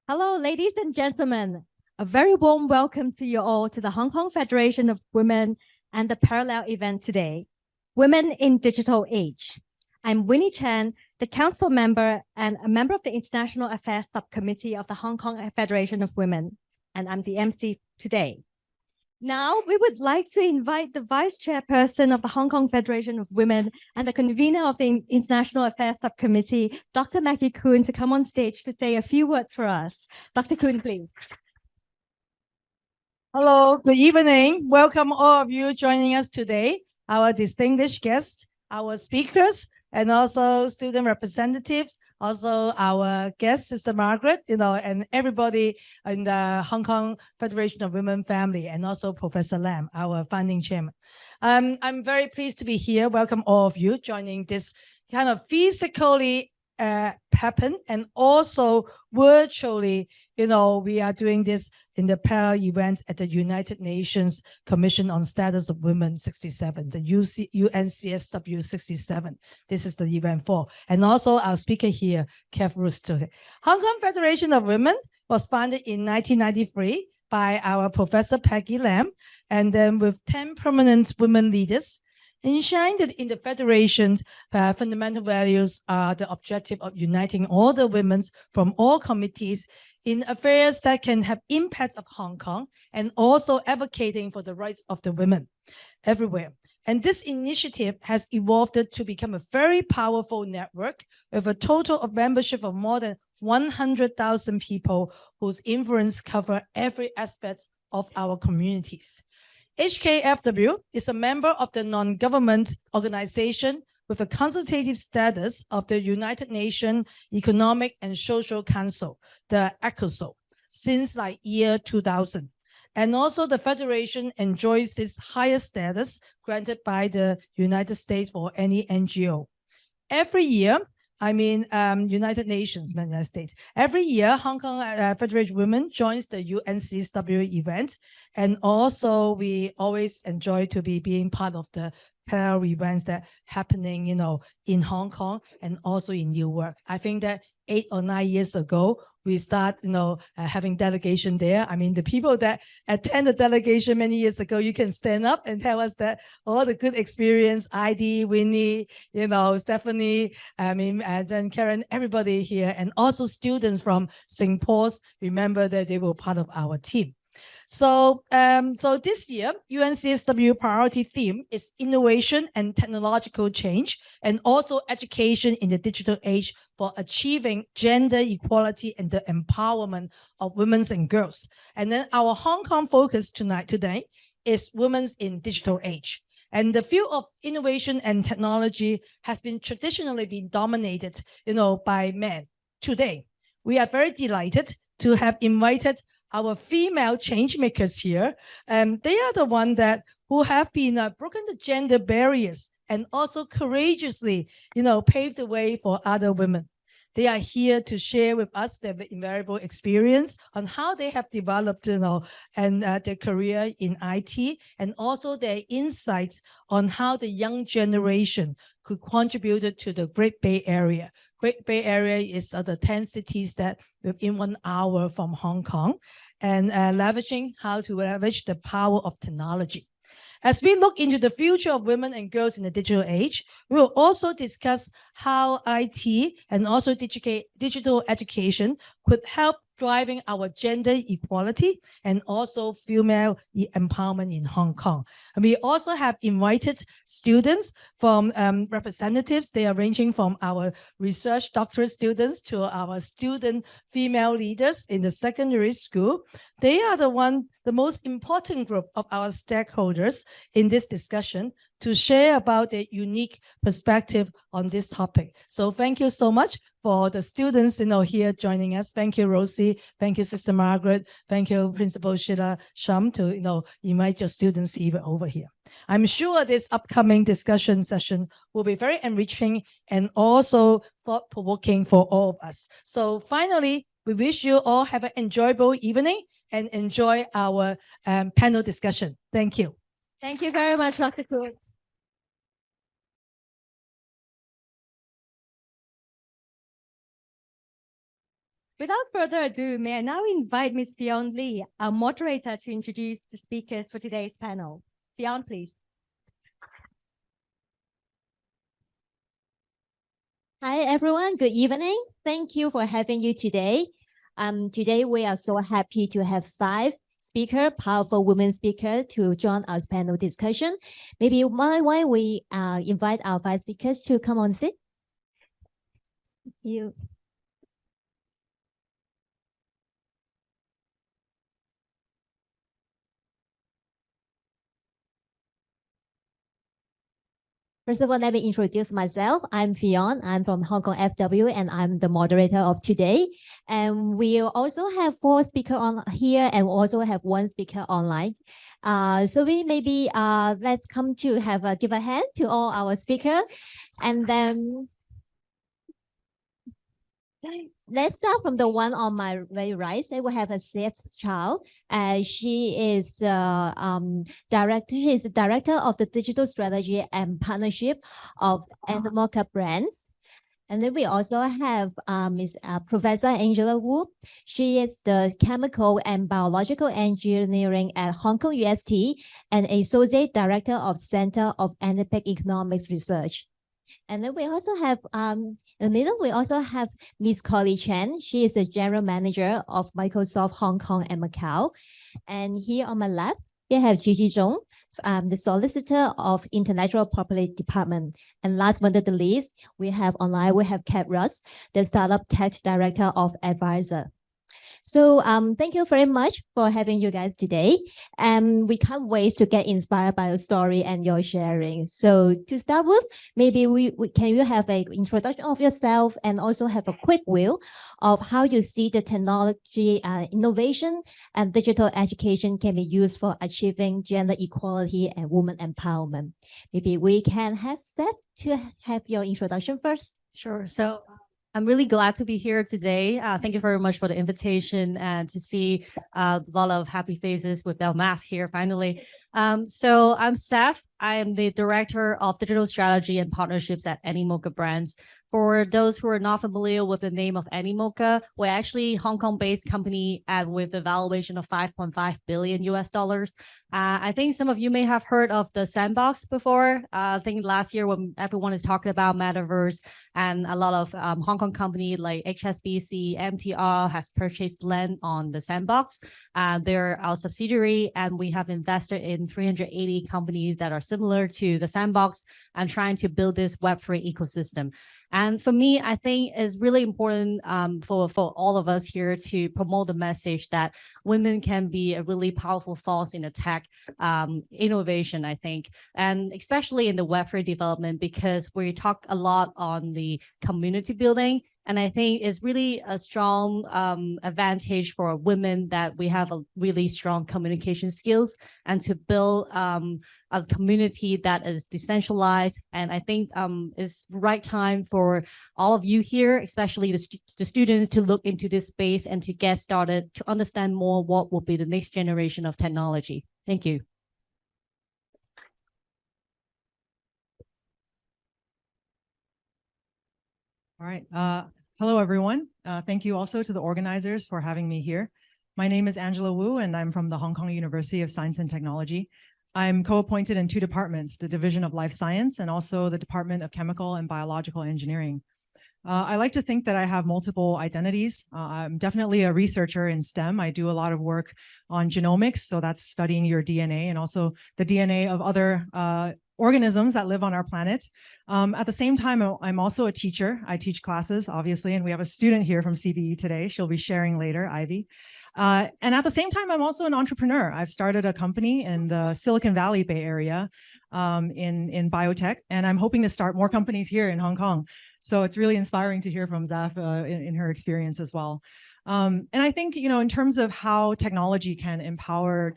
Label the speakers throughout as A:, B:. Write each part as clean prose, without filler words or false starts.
A: Hello, ladies and gentlemen. A very warm welcome to you all to the Hong Kong Federation of Women and the parallel event today, Women in Digital Age. I'm Winnie Chan, the council member and a member of the International Affairs Subcommittee of the Hong Kong Federation of Women, and I'm the MC today. Now, we would like to invite the Vice Chairperson of the Hong Kong Federation of Women and the convener of the International Affairs Subcommittee, Dr. Maggie Kuhn, to come on stage to say a few words for us. Dr. Kuhn, please.
B: Hello, good evening. Welcome all of you joining us today, our distinguished guests, our speakers, and also student representatives, also our guest, Sister Margaret, and everybody in the Hong Kong Federation of Women family, and also Professor Lam, our founding chairman. I'm very pleased to be here. Welcome all of you joining this kind of physically happen and also virtually, we are doing this in the parallel event at the United Nations Commission on Status of Women 67, the UNCSW 67. This is the event for. And also our speaker here, Kev Rooster. Hong Kong Federation of Women was founded in 1993 by our Professor Peggy Lam, and then with 10 prominent women leaders, enshrined in the Federation's fundamental values are the objective of uniting all the women from all committees in affairs that can have impact of Hong Kong and also advocating for the rights of the women everywhere. And this initiative has evolved to become a very powerful network with a total of membership of more than 100,000 people whose influence cover every aspect of our communities. HKFW is a member of the non-government organization with a consultative status of the United Nations Economic and Social Council, the ECOSOC, since year 2000. And also the Federation enjoys this higher status granted by the United States for any NGO. Every year, United Nations, United States. Every year, Hong Kong Federation of Women joins the UNCSW event. And also we always enjoy to be being part of the parallel events that happening, in Hong Kong and also in Newark. I think that 8 or 9 years ago, we start, having delegation there. The people that attend the delegation many years ago, you can stand up and tell us that all the good experience, ID, Winnie, Stephanie, and then Karen, everybody here, and also students from St. Paul's, remember that they were part of our team. So this year, UNCSW priority theme is innovation and technological change, and also education in the digital age for achieving gender equality and the empowerment of women and girls. And then our Hong Kong focus today is women in digital age. And the field of innovation and technology has been traditionally been dominated, by men. Today, we are very delighted to have invited our female change makers here. They are the ones who have been broken the gender barriers and also courageously, paved the way for other women. They are here to share with us their invaluable experience on how they have developed, and their career in IT, and also their insights on how the young generation could contribute to the Great Bay Area. Great Bay Area is the 10 cities that within 1 hour from Hong Kong, and leveraging how to leverage the power of technology. As we look into the future of women and girls in the digital age, we will also discuss how IT and also digital education could help driving our gender equality and also female empowerment in Hong Kong. And we also have invited students from representatives. They are ranging from our research doctorate students to our student female leaders in the secondary school. They are the most important group of our stakeholders in this discussion to share about their unique perspective on this topic. So thank you so much for the students, here joining us. Thank you, Rosie. Thank you, Sister Margaret. Thank you, Principal Sheila Shum, to invite your students over here. I'm sure this upcoming discussion session will be very enriching and also thought-provoking for all of us. So finally, we wish you all have an enjoyable evening and enjoy our panel discussion. Thank you.
A: Thank you very much, Dr. Kuhn. Without further ado, may I now invite Ms. Fionn Lee, our moderator, to introduce the speakers for today's panel. Fionn, please.
C: Hi, everyone. Good evening. Thank you for having you today. Today, we are so happy to have 5 powerful women speakers to join our panel discussion. Maybe why we invite our 5 speakers to come on sit. You. First of all, let me introduce myself. I'm Fionn. I'm from Hong Kong FW, and I'm the moderator of today. And we also have 4 speakers on here, and we also have 1 speaker online. So we maybe let's come to have give a hand to all our speakers, and then let's start from the one on my very right. So we have a Safe Chow. She is director. She is the director of the digital strategy and partnership of Animoca Brands. And then we also have Professor Angela Wu. She is the chemical and biological engineering at Hong Kong UST and associate director of Center of Anthropic Economics Research. And then we also have, in the middle, we also have Ms. Colly Chen. She is the general manager of Microsoft Hong Kong and Macau. And here on my left, we have Gigi Zhong, the solicitor of Intellectual Property Department. And last but not the least, we have Kat Russ, the startup tech director of Advisor. So thank you very much for having you guys today. And we can't wait to get inspired by your story and your sharing. So to start with, maybe can you have an introduction of yourself and also have a quick view of how you see the technology innovation and digital education can be used for achieving gender equality and women empowerment. Maybe we can have Seth to have your introduction first.
D: Sure. So I'm really glad to be here today. Thank you very much for the invitation and to see a lot of happy faces without mask here finally. So I'm Seth. I am the Director of Digital Strategy and Partnerships at Animoca Brands. For those who are not familiar with the name of Animoca, we're actually a Hong Kong-based company with a valuation of $5.5 billion US. I think some of you may have heard of the Sandbox before. I think last year when everyone is talking about metaverse and a lot of Hong Kong companies like HSBC, MTR has purchased land on the Sandbox. They're our subsidiary, and we have invested in 380 companies that are similar to the Sandbox and trying to build this Web3 ecosystem. And for me, I think it's really important for all of us here to promote the message that women can be a really powerful force in the tech innovation, I think, and especially in the Web3 development, because we talk a lot on the community building. And I think it's really a strong advantage for women that we have a really strong communication skills and to build a community that is decentralized. And I think it's the right time for all of you here, especially the students, to look into this space and to get started to understand more what will be the next generation of technology. Thank you.
E: All right. Hello, everyone. Thank you also to the organizers for having me here. My name is Angela Wu, and I'm from the Hong Kong University of Science and Technology. I'm co-appointed in 2 departments, the Division of Life Science and also the Department of Chemical and Biological Engineering. I like to think that I have multiple identities. I'm definitely a researcher in STEM. I do a lot of work on genomics, so that's studying your DNA and also the DNA of other organisms that live on our planet. At the same time, I'm also a teacher. I teach classes, obviously, and we have a student here from CBE today. She'll be sharing later, Ivy. And at the same time, I'm also an entrepreneur. I've started a company in the Silicon Valley Bay Area in biotech, and I'm hoping to start more companies here in Hong Kong. So it's really inspiring to hear from Zaf in her experience as well. And I think, you know, in terms of how technology can empower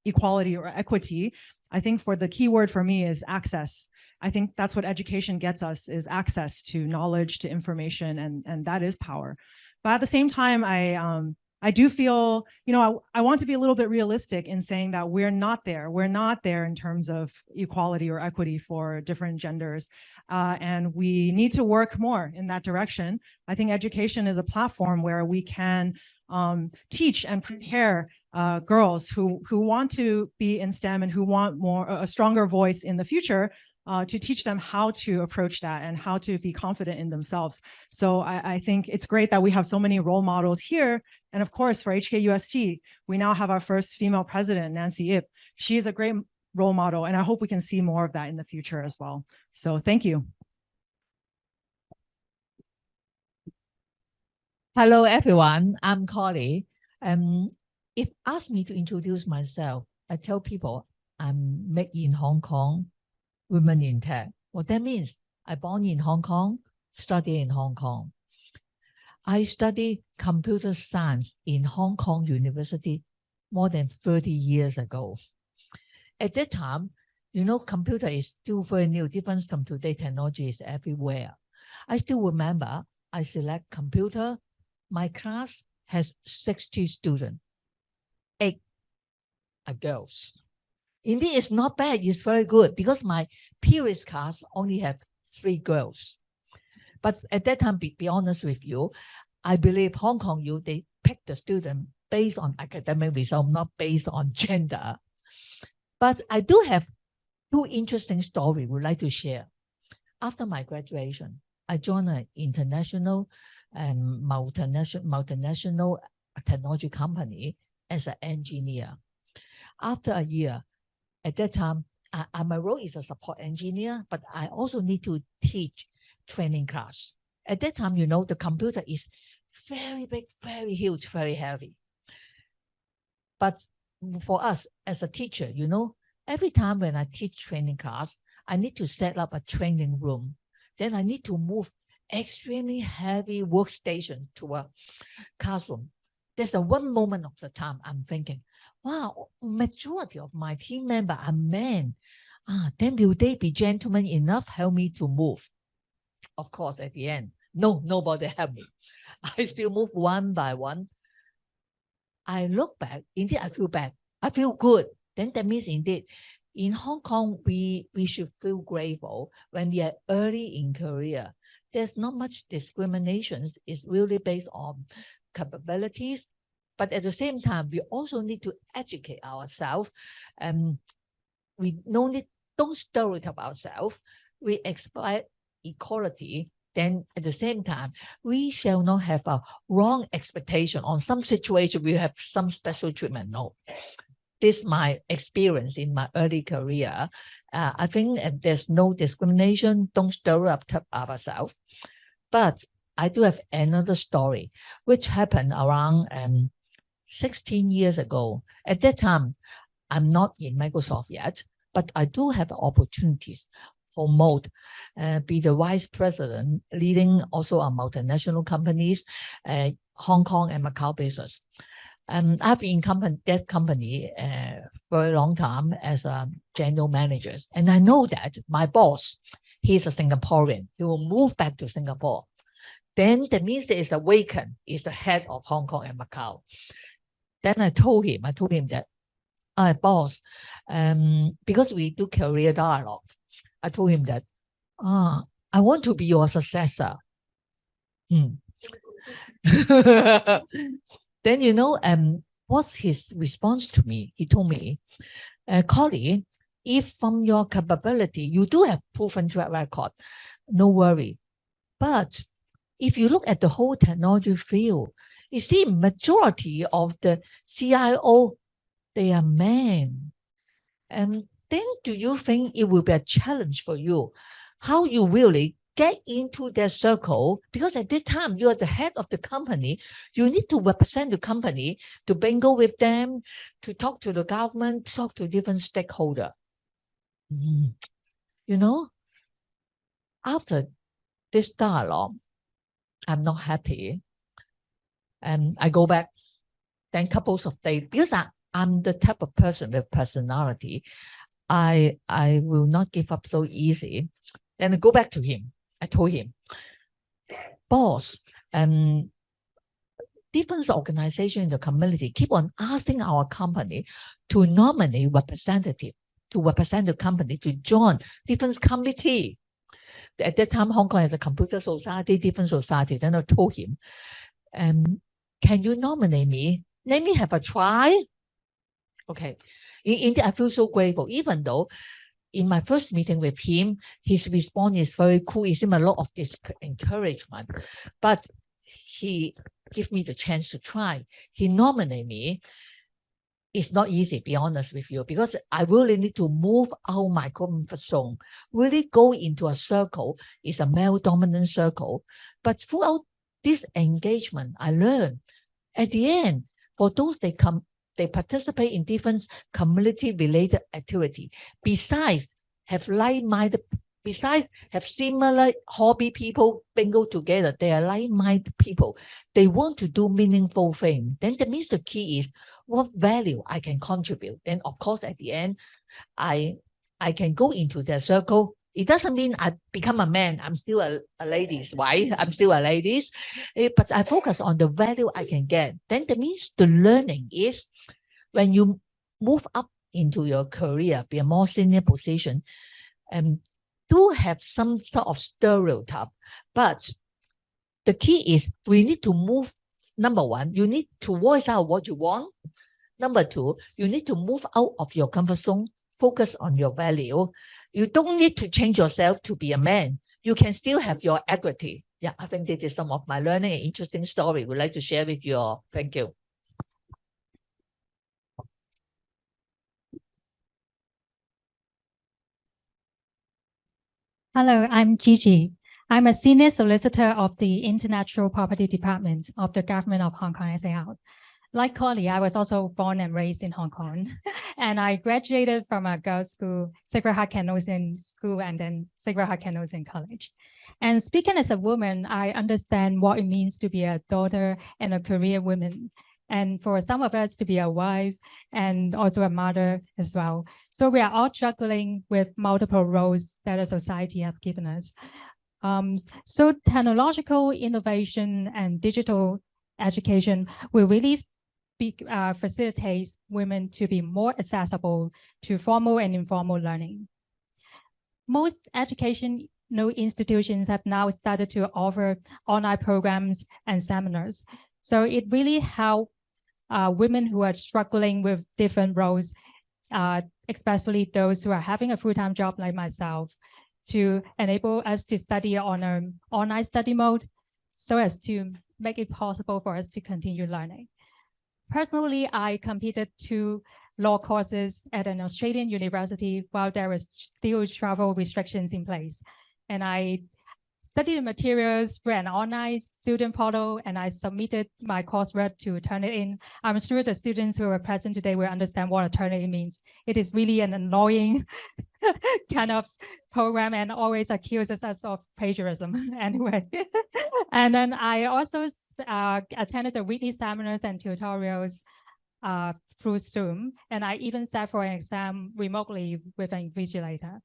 E: equality or equity, I think for the key word for me is access. I think that's what education gets us, is access to knowledge, to information, and that is power. But at the same time, I I do feel, I want to be a little bit realistic in saying that we're not there. We're not there in terms of equality or equity for different genders. And we need to work more in that direction. I think education is a platform where we can teach and prepare girls who want to be in STEM and who want a stronger voice in the future, to teach them how to approach that and how to be confident in themselves. So I think it's great that we have so many role models here. And of course, for HKUST, we now have our first female president, Nancy Ip. She is a great role model, and I hope we can see more of that in the future as well. So thank you.
F: Hello, everyone. I'm Collie. If asked me to introduce myself, I tell people I'm made in Hong Kong, women in tech. What that means, I born in Hong Kong, study in Hong Kong. I studied computer science in Hong Kong University more than 30 years ago. At that time, computer is still very new. Different from today, technology is everywhere. I still remember I select computer. My class has 60 students. 8 are girls. Indeed, it's not bad. It's very good because my previous class only have 3 girls. But at that time, be honest with you, I believe Hong Kong U, they pick the student based on academic result, not based on gender. But I do have 2 interesting stories we'd like to share. After my graduation, I joined an international and multinational technology company as an engineer. After a year, at that time, my role is a support engineer, but I also need to teach training class. At that time, the computer is very big, very huge, very heavy. But for us as a teacher, every time when I teach training class, I need to set up a training room. Then I need to move extremely heavy workstation to a classroom. There's one moment of the time I'm thinking, wow, majority of my team members are men. Then will they be gentlemen enough help me to move? Of course, at the end, no, nobody helped me. I still move one by one. I look back, indeed I feel bad. I feel good. Then that means indeed, in Hong Kong, we should feel grateful when we are early in career. There's not much discrimination. It's really based on capabilities. But at the same time, we also need to educate ourselves. We don't stereotype ourselves. We expect equality. Then at the same time, we shall not have a wrong expectation on some situation. We have some special treatment. No. This is my experience in my early career. I think there's no discrimination. Don't stereotype ourselves. But I do have another story, which happened around 16 years ago. At that time, I'm not in Microsoft yet, but I do have opportunities for promote, be the vice president, leading also a multinational companies, Hong Kong and Macau business. I've been in that company for a long time as a general manager. And I know that my boss, he's a Singaporean. He will move back to Singapore. Then that means there is a vacant, is the head of Hong Kong and Macau. Then I told him that, boss, because we do career dialogue, I told him that, I want to be your successor. Then, what's his response to me? He told me, Collie, if from your capability, you do have proven track record, no worry. But if you look at the whole technology field, you see majority of the CIO, they are men. And then do you think it will be a challenge for you? How you really get into their circle? Because at that time, you are the head of the company. You need to represent the company, to bingo with them, to talk to the government, talk to different stakeholders. After this dialogue, I'm not happy. And I go back, then couples of days, because I'm the type of person with personality, I will not give up so easy. Then I go back to him. I told him, boss, different organizations in the community keep on asking our company to nominate representative to represent the company to join different committee. At that time, Hong Kong has a computer society, different society. Then I told him, can you nominate me? Let me have a try. Okay. Indeed, I feel so grateful, even though in my first meeting with him, his response is very cool. He seemed a lot of this encouragement, but he gave me the chance to try. He nominated me. It's not easy, be honest with you, because I really need to move out my comfort zone, really go into a circle. It's a male dominant circle. But throughout this engagement, I learned at the end, for those they participate in different community-related activity. Besides, have like-minded, besides have similar hobby people bingo together, they are like-minded people. They want to do meaningful things. Then that means the key is what value I can contribute. Then of course at the end, I can go into their circle. It doesn't mean I become a man. I'm still a ladies, right? I'm still a ladies. But I focus on the value I can get. Then that means the learning is when you move up into your career, be a more senior position, do have some sort of stereotype. But the key is we need to move. Number one, you need to voice out what you want. Number two, you need to move out of your comfort zone, focus on your value. You don't need to change yourself to be a man. You can still have your equity. Yeah, I think this is some of my learning and interesting story we'd like to share with you all. Thank you.
G: Hello, I'm Gigi. I'm a senior solicitor of the Intellectual Property Department of the Government of Hong Kong SAR. Like Collie, I was also born and raised in Hong Kong, and I graduated from a girls' school, Sacred Heart Canossian School, and then Sacred Heart Canossian College. And speaking as a woman, I understand what it means to be a daughter and a career woman, and for some of us to be a wife and also a mother as well. So we are all juggling with multiple roles that a society has given us. So technological innovation and digital education will really facilitate women to be more accessible to formal and informal learning. Most educational institutions have now started to offer online programs and seminars. So it really helps women who are struggling with different roles, especially those who are having a full-time job like myself, to enable us to study on an online study mode so as to make it possible for us to continue learning. Personally, I completed 2 law courses at an Australian university while there was still travel restrictions in place. And I studied the materials through an online student portal, and I submitted my coursework to Turnitin. I'm sure the students who are present today will understand what a Turnitin means. It is really an annoying kind of program and always accuses us of plagiarism anyway. And then I also attended the weekly seminars and tutorials through Zoom, and I even sat for an exam remotely with an invigilator.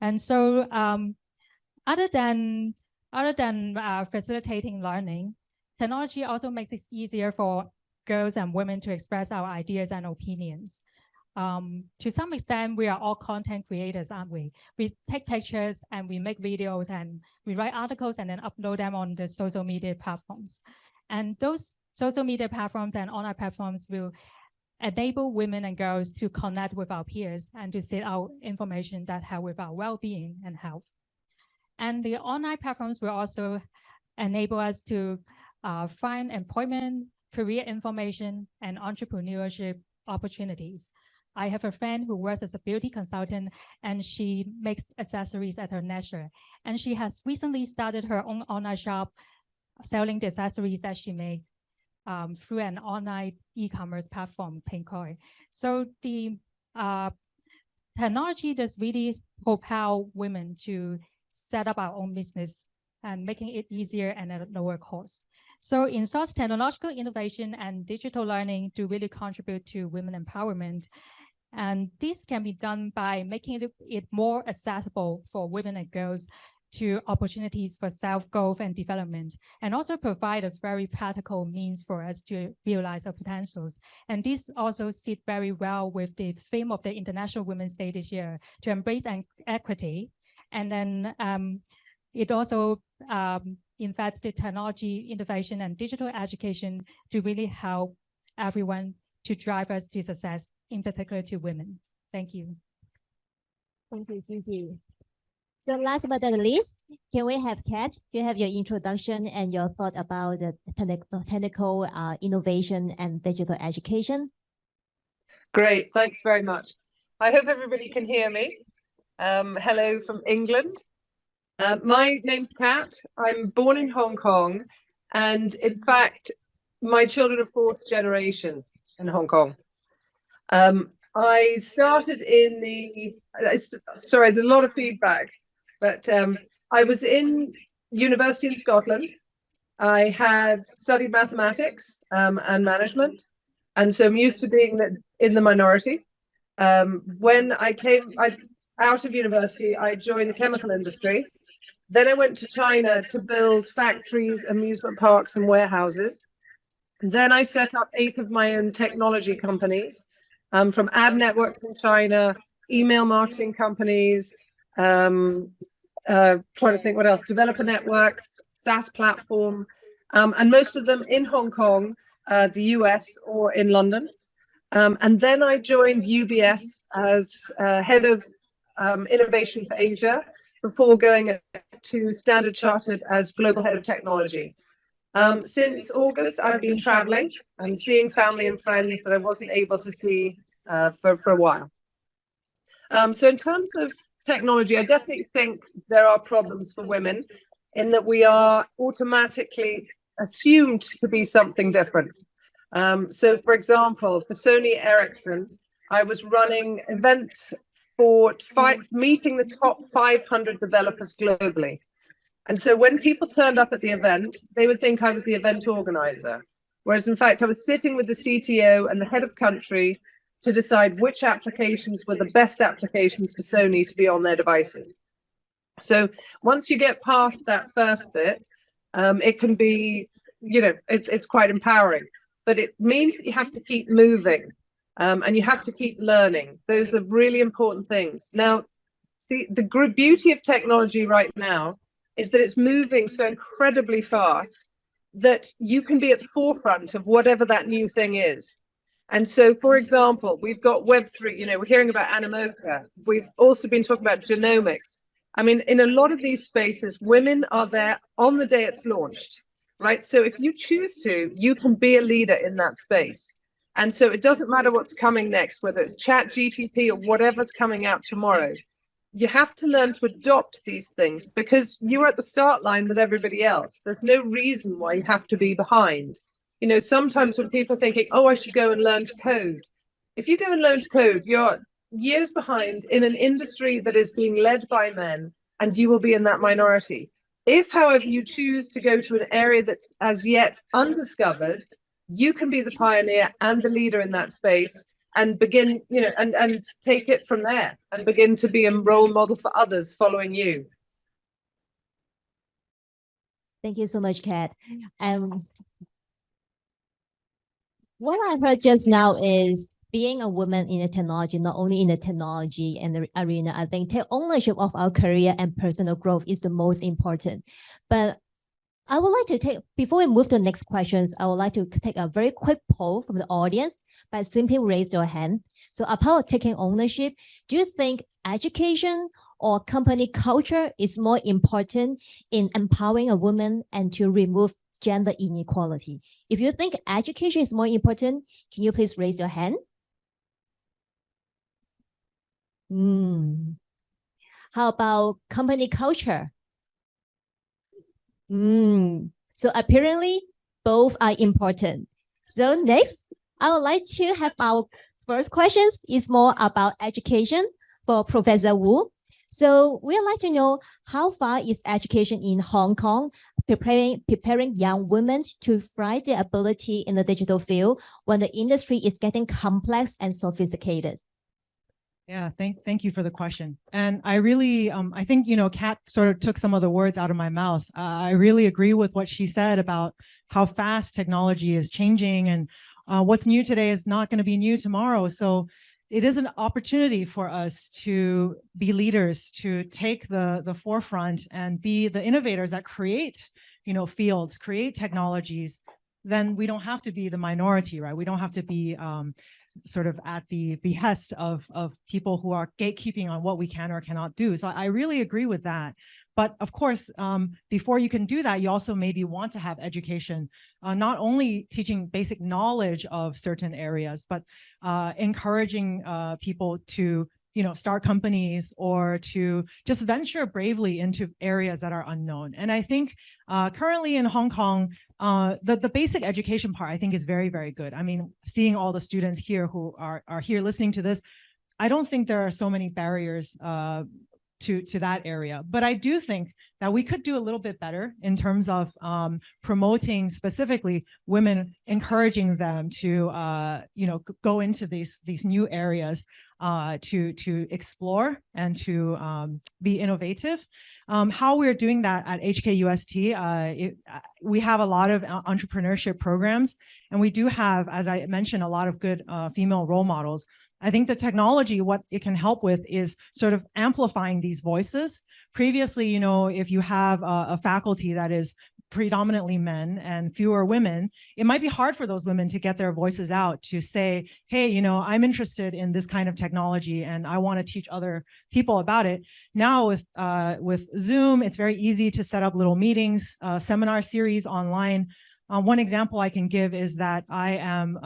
G: And so other than facilitating learning, technology also makes it easier for girls and women to express our ideas and opinions. To some extent, we are all content creators, aren't we? We take pictures and we make videos and we write articles and then upload them on the social media platforms. And those social media platforms and online platforms will enable women and girls to connect with our peers and to seek out information that help with our well-being and health. And the online platforms will also enable us to find employment, career information, and entrepreneurship opportunities. I have a friend who works as a beauty consultant, and she makes accessories at her leisure. And she has recently started her own online shop selling the accessories that she made through an online e-commerce platform, Pinkoi. So the technology does really propel women to set up our own business and making it easier and at a lower cost. So in short, technological innovation and digital learning do really contribute to women empowerment. And this can be done by making it more accessible for women and girls to opportunities for self-growth and development, and also provide a very practical means for us to realize our potentials. And this also sit very well with the theme of the International Women's Day this year, to embrace equity. And then it also invests the technology, innovation, and digital education to really help everyone to drive us to success, in particular to women. Thank you.
C: Thank you, Gigi. So last but not least, can we have Kat? You have your introduction and your thought about the technical innovation and digital education.
H: Great, thanks very much. I hope everybody can hear me. Hello from England. My name's Kat. I'm born in Hong Kong, and in fact, my children are fourth generation in Hong Kong. I started in the, sorry, there's a lot of feedback, but I was in university in Scotland. I had studied mathematics and management, and so I'm used to being in the minority. When I came out of university, I joined the chemical industry. Then I went to China to build factories, amusement parks, and warehouses. Then I set up 8 of my own technology companies, from ad networks in China, email marketing companies, trying to think what else, developer networks, SaaS platform, and most of them in Hong Kong, the US, or in London. And then I joined UBS as head of innovation for Asia, before going to Standard Chartered as global head of technology. Since August, I've been traveling and seeing family and friends that I wasn't able to see for a while. So in terms of technology, I definitely think there are problems for women in that we are automatically assumed to be something different. So for example, for Sony Ericsson, I was running events for meeting the top 500 developers globally. And so when people turned up at the event, they would think I was the event organizer. Whereas in fact, I was sitting with the CTO and the head of country to decide which applications were the best applications for Sony to be on their devices. So once you get past that first bit, it can be, you know, it's quite empowering, but it means that you have to keep moving. And you have to keep learning. Those are really important things. Now, the beauty of technology right now is that it's moving so incredibly fast that you can be at the forefront of whatever that new thing is. And so, for example, we've got Web3, you know, we're hearing about Animoca. We've also been talking about genomics. I mean, in a lot of these spaces, women are there on the day it's launched, right? So if you choose to, you can be a leader in that space. And so it doesn't matter what's coming next, whether it's ChatGPT or whatever's coming out tomorrow. You have to learn to adopt these things because you're at the start line with everybody else. There's no reason why you have to be behind. You know, sometimes when people are thinking, oh, I should go and learn to code. If you go and learn to code, you're years behind in an industry that is being led by men, and you will be in that minority. If, however, you choose to go to an area that's as yet undiscovered, you can be the pioneer and the leader in that space and begin, you know, and take it from there and begin to be a role model for others following you.
C: Thank you so much, Kat. What I heard just now is being a woman in the technology, not only in the technology and the arena, I think take ownership of our career and personal growth is the most important. But I would like to take, before we move to the next questions, I would like to take a very quick poll from the audience by simply raise your hand. So about taking ownership, do you think education or company culture is more important in empowering a woman and to remove gender inequality? If you think education is more important, can you please raise your hand? How about company culture? So apparently both are important. So next, I would like to have our first questions is more about education for Professor Wu. So we'd like to know how far is education in Hong Kong preparing young women to find their ability in the digital field when the industry is getting complex and sophisticated?
E: Yeah, thank you for the question. And I really, I think, Kat sort of took some of the words out of my mouth. I really agree with what she said about how fast technology is changing, and what's new today is not going to be new tomorrow. So it is an opportunity for us to be leaders, to take the forefront and be the innovators that create, fields, create technologies. Then we don't have to be the minority, right? We don't have to be sort of at the behest of people who are gatekeeping on what we can or cannot do. So I really agree with that. But of course, before you can do that, you also maybe want to have education, not only teaching basic knowledge of certain areas, but encouraging people to start companies or to just venture bravely into areas that are unknown. And I think currently in Hong Kong, the basic education part, I think, is very, very good. I mean, seeing all the students here who are here listening to this, I don't think there are so many barriers to that area. But I do think that we could do a little bit better in terms of promoting specifically women, encouraging them to go into these new areas, to explore and to be innovative. How we're doing that at HKUST, we have a lot of entrepreneurship programs, and we do have, as I mentioned, a lot of good female role models. I think the technology, what it can help with is sort of amplifying these voices. Previously, if you have a faculty that is predominantly men and fewer women, it might be hard for those women to get their voices out to say, hey, I'm interested in this kind of technology and I want to teach other people about it. Now with Zoom, it's very easy to set up little meetings, seminar series online. One example I can give is that I am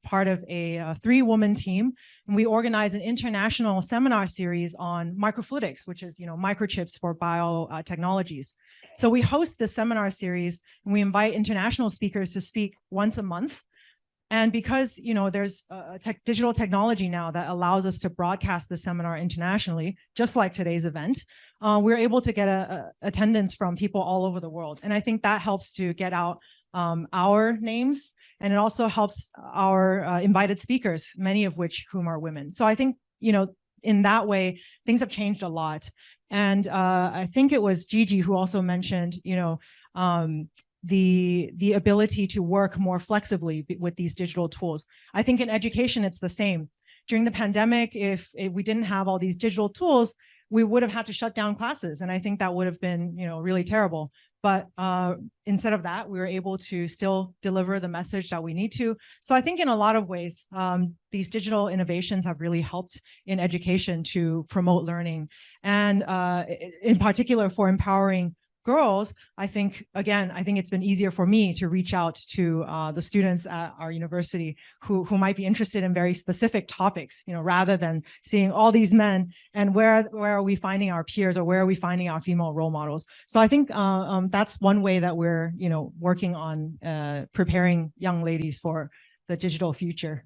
E: part of a 3-woman team, and we organize an international seminar series on microfluidics, which is microchips for biotechnologies. So we host this seminar series, and we invite international speakers to speak once a month. And because there's digital technology now that allows us to broadcast the seminar internationally, just like today's event, we're able to get attendance from people all over the world. And I think that helps to get out our names, and it also helps our invited speakers, many of whom are women. So I think, in that way, things have changed a lot. And I think it was Gigi who also mentioned, the ability to work more flexibly with these digital tools. I think in education, it's the same. During the pandemic, if we didn't have all these digital tools, we would have had to shut down classes. And I think that would have been, really terrible. But instead of that, we were able to still deliver the message that we need to. So I think in a lot of ways, these digital innovations have really helped in education to promote learning. And in particular for empowering girls, I think it's been easier for me to reach out to the students at our university who might be interested in very specific topics, rather than seeing all these men and where are we finding our peers, or where are we finding our female role models. So I think that's one way that we're, working on preparing young ladies for the digital future.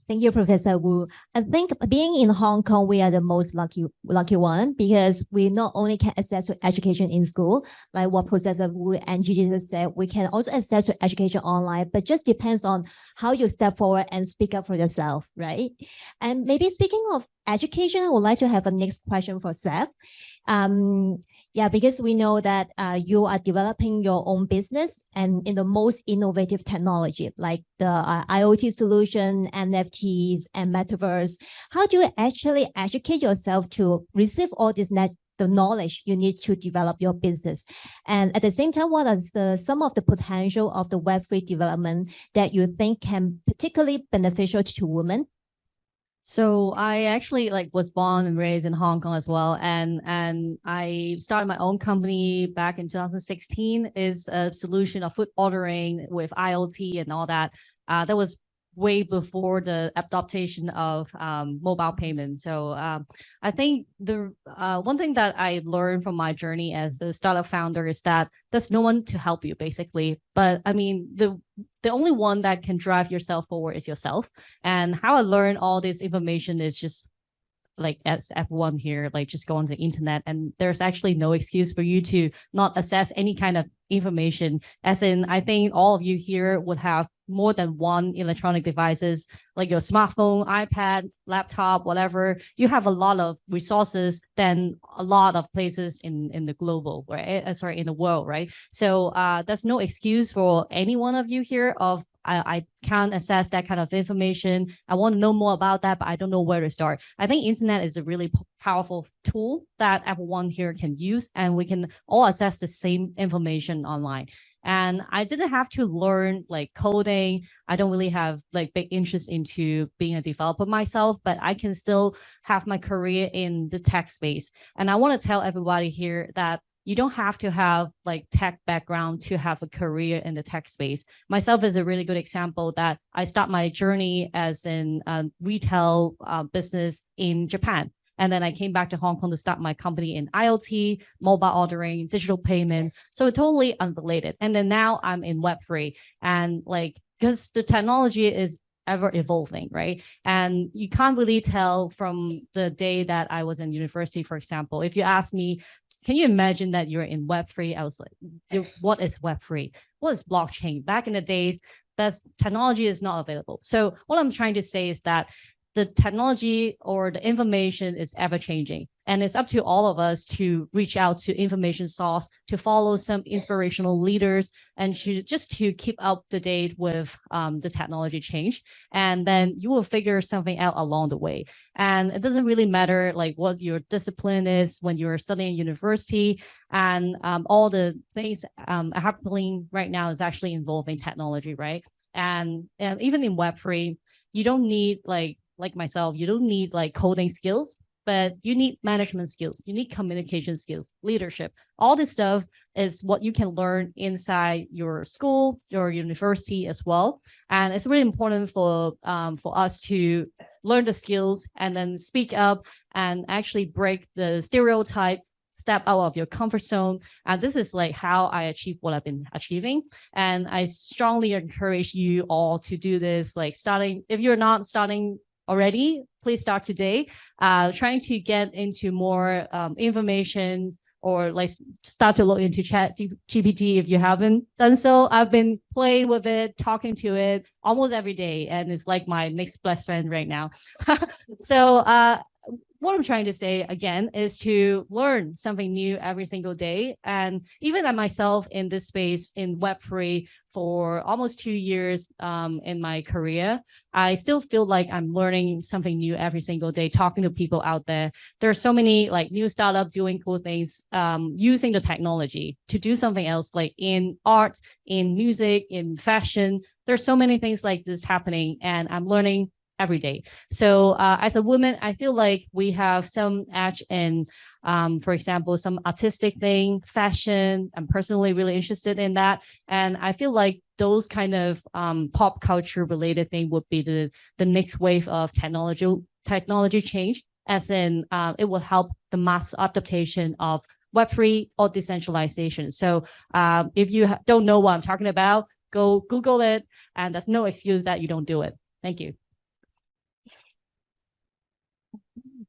C: Thank you, Professor Wu. I think being in Hong Kong, we are the most lucky one, because we not only can access to education in school, like what Professor Wu and Gigi just said, we can also access to education online, but just depends on how you step forward and speak up for yourself, right? And maybe speaking of education, I would like to have a next question for Seth. Yeah, because we know that you are developing your own business and in the most innovative technology, like the IoT solution, NFTs, and metaverse. How do you actually educate yourself to receive all this the knowledge you need to develop your business? And at the same time, what is some of the potential of the Web3 development that you think can particularly beneficial to women?
D: So I actually was born and raised in Hong Kong as well, and I started my own company back in 2016. Is a solution of food ordering with IoT and all that. That was way before the adaptation of mobile payments. So I think the one thing that I learned from my journey as a startup founder is that there's no one to help you, basically. But I mean, the only one that can drive yourself forward is yourself. And how I learned all this information is just as F1 here, just go on the internet, and there's actually no excuse for you to not access any kind of information. As in, I think all of you here would have more than one electronic devices, like your smartphone, iPad, laptop, whatever. You have a lot of resources than a lot of places in the global, right? In the world, right? So there's no excuse for any one of you here of I can't access that kind of information. I want to know more about that, but I don't know where to start. I think internet is a really powerful tool that everyone here can use, and we can all access the same information online. And I didn't have to learn like coding. I don't really have like big interest into being a developer myself, but I can still have my career in the tech space. And I want to tell everybody here that you don't have to have like tech background to have a career in the tech space. Myself is a really good example that I start my journey as in retail business in Japan. And then I came back to Hong Kong to start my company in IoT, mobile ordering, digital payment. So totally unrelated. And then now I'm in Web3, and like, because the technology is ever evolving, right? And you can't really tell from the day that I was in university, for example. If you ask me, can you imagine that you're in Web3? I was like, what is Web3? What is blockchain? Back in the days, that technology is not available. So what I'm trying to say is that the technology or the information is ever changing. And it's up to all of us to reach out to information source, to follow some inspirational leaders, and just to keep up to date with the technology change. And then you will figure something out along the way. And it doesn't really matter like what your discipline is when you're studying university, and all the things happening right now is actually involving technology, right? And even in Web3, you don't need like myself, you don't need like coding skills, but you need management skills, you need communication skills, leadership. All this stuff is what you can learn inside your school, your university as well. And it's really important for us to learn the skills and then speak up and actually break the stereotype, step out of your comfort zone. And this is like how I achieve what I've been achieving. And I strongly encourage you all to do this, like if you're not starting already, please start today. Trying to get into more information, or like start to look into ChatGPT if you haven't done so. I've been playing with it, talking to it almost every day, and it's like my next best friend right now. So what I'm trying to say again is to learn something new every single day. And even I myself in this space in Web3 for almost 2 years in my career, I still feel like I'm learning something new every single day, talking to people out there. There are so many like new startups doing cool things, using the technology to do something else, like in art, in music, in fashion. There's so many things like this happening, and I'm learning every day. So as a woman, I feel like we have some edge in, for example, some artistic thing, fashion. I'm personally really interested in that. And I feel like those kind of pop culture related thing would be the next wave of technology change, as in it will help the mass adaptation of Web3 or decentralization. So if you don't know what I'm talking about, go Google it, and there's no excuse that you don't do it. Thank you.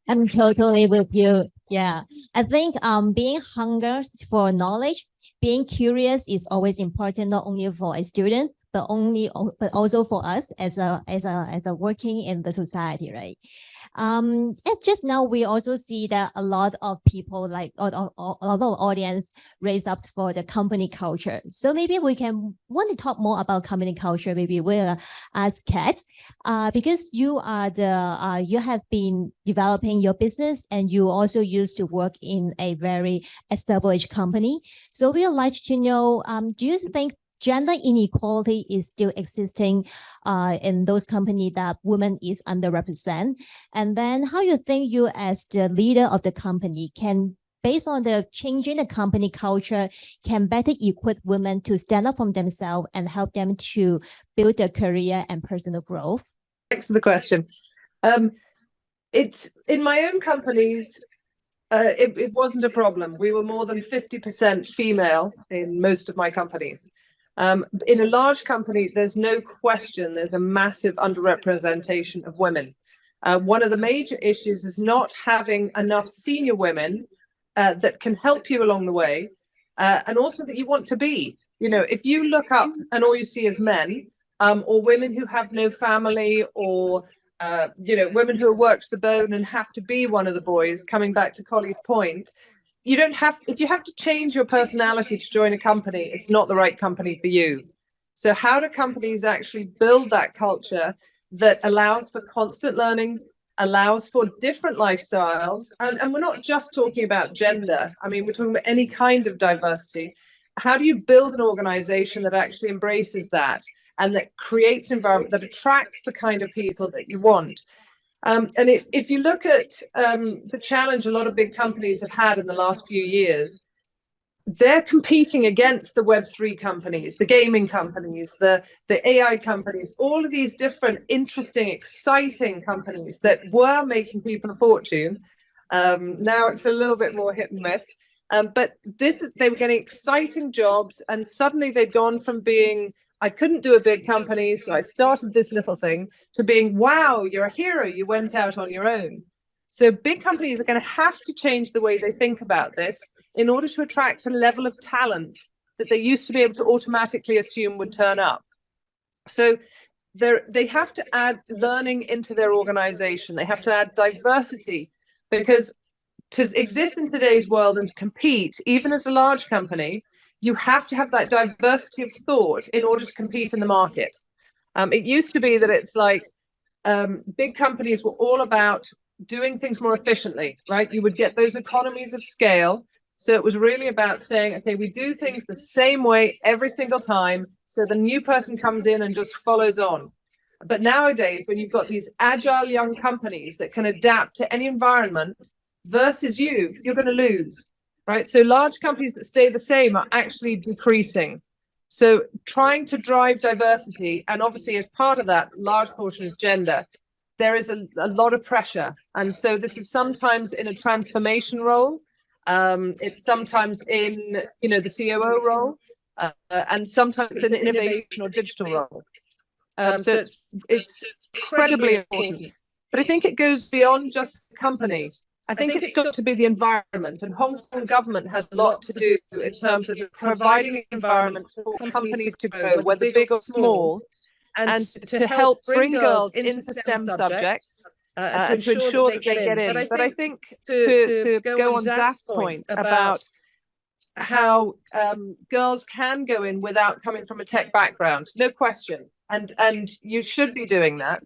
C: I'm totally with you. Yeah, I think being hungry for knowledge, being curious is always important, not only for a student, but also for us as a working in the society, right? And just now we also see that a lot of people, like a lot of audience, raise up for the company culture. So maybe we want to talk more about company culture. Maybe we'll ask Kat, because you have been developing your business, and you also used to work in a very established company. So we would like to know, do you think gender inequality is still existing in those companies that women is underrepresented? And then how you think you as the leader of the company can, based on the changing the company culture, can better equip women to stand up for themselves and help them to build their career and personal growth?
H: Thanks for the question. It's in my own companies, it wasn't a problem. We were more than 50% female in most of my companies. In a large company, there's no question there's a massive underrepresentation of women. One of the major issues is not having enough senior women that can help you along the way, and also that you want to be. You know, if you look up and all you see is men, or women who have no family, or women who are worked to the bone and have to be one of the boys. Coming back to Collie's point, you don't have, if you have to change your personality to join a company, it's not the right company for you. So how do companies actually build that culture that allows for constant learning, allows for different lifestyles? And we're not just talking about gender. I mean, we're talking about any kind of diversity. How do you build an organization that actually embraces that and that creates an environment that attracts the kind of people that you want? And if you look at the challenge a lot of big companies have had in the last few years, they're competing against the Web3 companies, the gaming companies, the AI companies, all of these different interesting, exciting companies that were making people a fortune. Now it's a little bit more hit and miss. But they were getting exciting jobs, and suddenly they'd gone from being, I couldn't do a big company, so I started this little thing, to being, wow, you're a hero, you went out on your own. So big companies are going to have to change the way they think about this in order to attract the level of talent that they used to be able to automatically assume would turn up. So they have to add learning into their organization. They have to add diversity, because to exist in today's world and to compete, even as a large company, you have to have that diversity of thought in order to compete in the market. It used to be that it's like big companies were all about doing things more efficiently, right? You would get those economies of scale. So it was really about saying, okay, we do things the same way every single time, so the new person comes in and just follows on. But nowadays, when you've got these agile young companies that can adapt to any environment versus you're going to lose, right? So large companies that stay the same are actually decreasing. So trying to drive diversity, and obviously as part of that, large portion is gender, there is a lot of pressure. And so this is sometimes in a transformation role. It's sometimes in, the COO role, and sometimes in an innovation or digital role. So it's incredibly important. But I think it goes beyond just companies. I think it's got to be the environment, and Hong Kong government has a lot to do in terms of providing an environment for companies to grow, whether big or small, and to help bring girls into STEM subjects, to ensure that they get in. But I think to go on Zaf's point about how girls can go in without coming from a tech background, no question. And you should be doing that.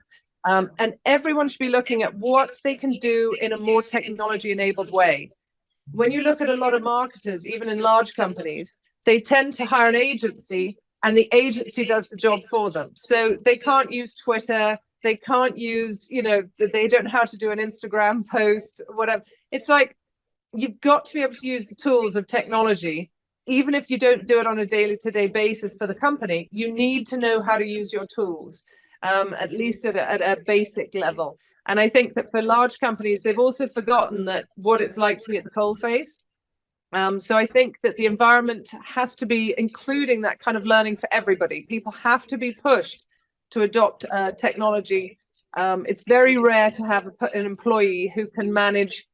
H: And everyone should be looking at what they can do in a more technology-enabled way. When you look at a lot of marketers, even in large companies, they tend to hire an agency, and the agency does the job for them. So they can't use Twitter, they can't use, they don't know how to do an Instagram post, whatever. It's like, you've got to be able to use the tools of technology. Even if you don't do it on a day-to-day basis for the company, you need to know how to use your tools. At least at a basic level. And I think that for large companies, they've also forgotten that what it's like to be at the coalface. So I think that the environment has to be including that kind of learning for everybody. People have to be pushed to adopt technology. It's very rare to have an employee who can manage,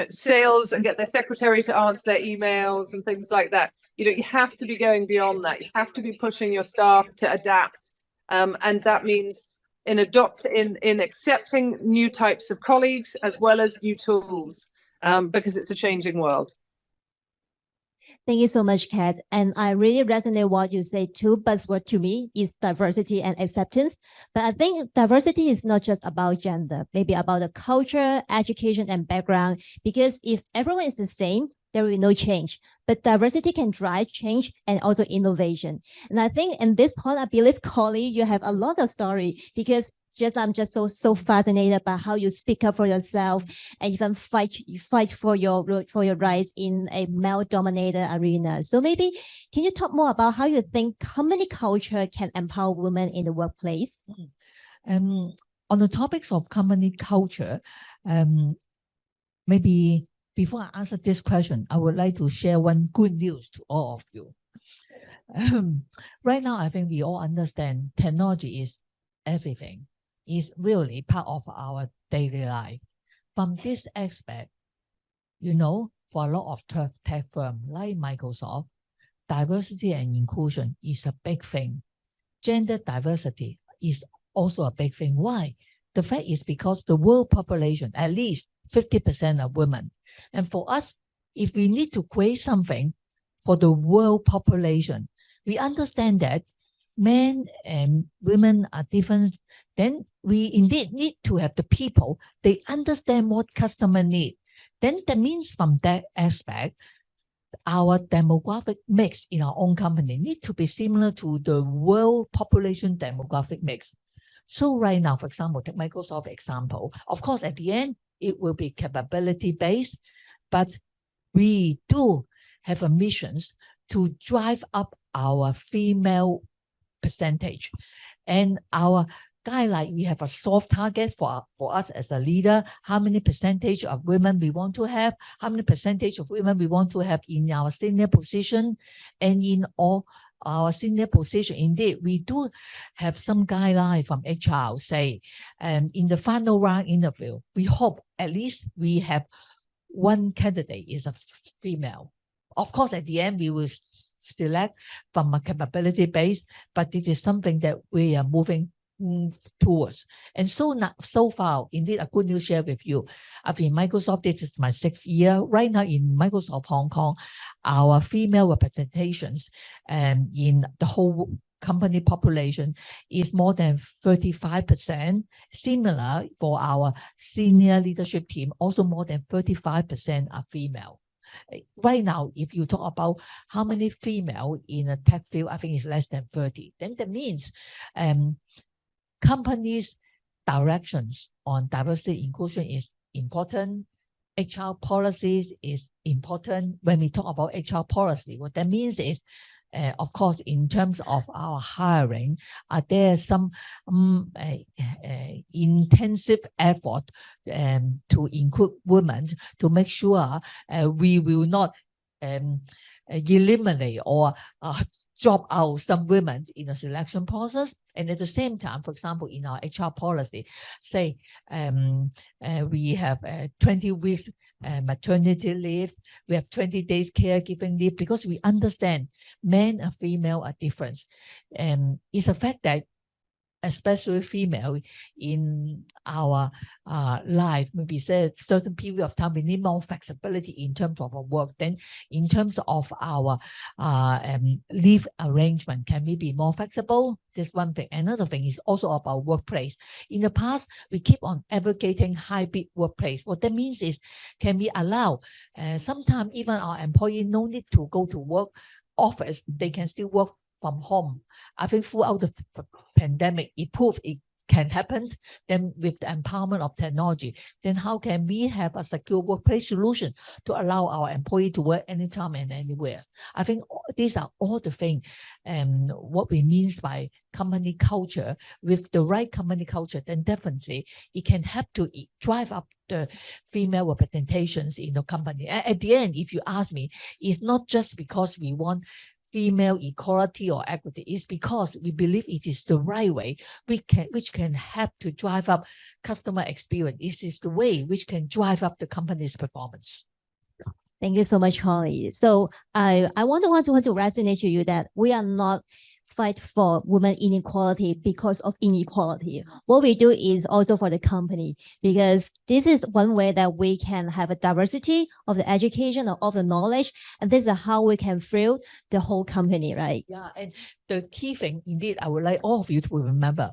H: sales and get their secretary to answer their emails and things like that. You have to be going beyond that. You have to be pushing your staff to adapt. And that means in accepting new types of colleagues as well as new tools, because it's a changing world.
C: Thank you so much, Kat. And I really resonate what you say. Two buzzwords to me is diversity and acceptance. But I think diversity is not just about gender, maybe about the culture, education, and background. Because if everyone is the same, there will be no change. But diversity can drive change and also innovation. And I think in this point, I believe, Collie, you have a lot of story, because I'm just so fascinated by how you speak up for yourself and even fight for your rights in a male-dominated arena. So maybe can you talk more about how you think company culture can empower women in the workplace?
F: On the topics of company culture, maybe before I answer this question, I would like to share one good news to all of you. Right now, I think we all understand technology is everything. It's really part of our daily life. From this aspect, for a lot of tech firms like Microsoft, diversity and inclusion is a big thing. gender diversity is also a big thing. Why? The fact is because the world population, at least 50% of women. And for us, if we need to create something for the world population, we understand that men and women are different. Then we indeed need to have the people, they understand what customer need. Then that means from that aspect, our demographic mix in our own company need to be similar to the world population demographic mix. So right now, for example, take Microsoft example. Of course, at the end, it will be capability based, but we do have a mission to drive up our female percentage. And our guideline, we have a soft target for us as a leader, how many percentage of women we want to have, how many percentage of women we want to have in our senior position, and in all our senior position. Indeed, we do have some guideline from HR, say, in the final round interview, we hope at least we have one candidate is a female. Of course, at the end, we will select from a capability base, but it is something that we are moving towards. And so now, so far, indeed, a good news share with you. I've been in Microsoft, this is my 6th year. Right now in Microsoft Hong Kong, our female representations in the whole company population is more than 35%. Similar for our senior leadership team, also more than 35% are female. Right now, if you talk about how many female in a tech field, I think it's less than 30. Then that means companies' directions on diversity inclusion is important. HR policies is important. When we talk about HR policy, what that means is, of course, in terms of our hiring, there some intensive effort to include women to make sure we will not eliminate or drop out some women in the selection process. And at the same time, for example, in our HR policy, say we have 20 weeks maternity leave, we have 20 days caregiving leave, because we understand men and female are different. And it's a fact that especially female in our life, maybe say certain period of time, we need more flexibility in terms of our work. Then in terms of our leave arrangement, can we be more flexible? This one thing. Another thing is also about workplace. In the past, we keep on advocating hybrid workplace. What that means is, can we allow sometimes even our employee no need to go to work office, they can still work from home. I think throughout the pandemic, it proved it can happen. Then with the empowerment of technology, then how can we have a secure workplace solution to allow our employee to work anytime and anywhere? I think these are all the things and what we mean by company culture. With the right company culture, then definitely it can help to drive up the female representations in the company. At the end, if you ask me, it's not just because we want female equality or equity, is because we believe it is the right way which can help to drive up customer experience. It is the way which can drive up the company's performance.
C: Thank you so much, Holly. So I want to resonate to you that we are not fight for women inequality because of inequality. What we do is also for the company, because this is one way that we can have a diversity of the education or of the knowledge, and this is how we can fill the whole company, right?
F: Yeah, and the key thing, indeed, I would like all of you to remember,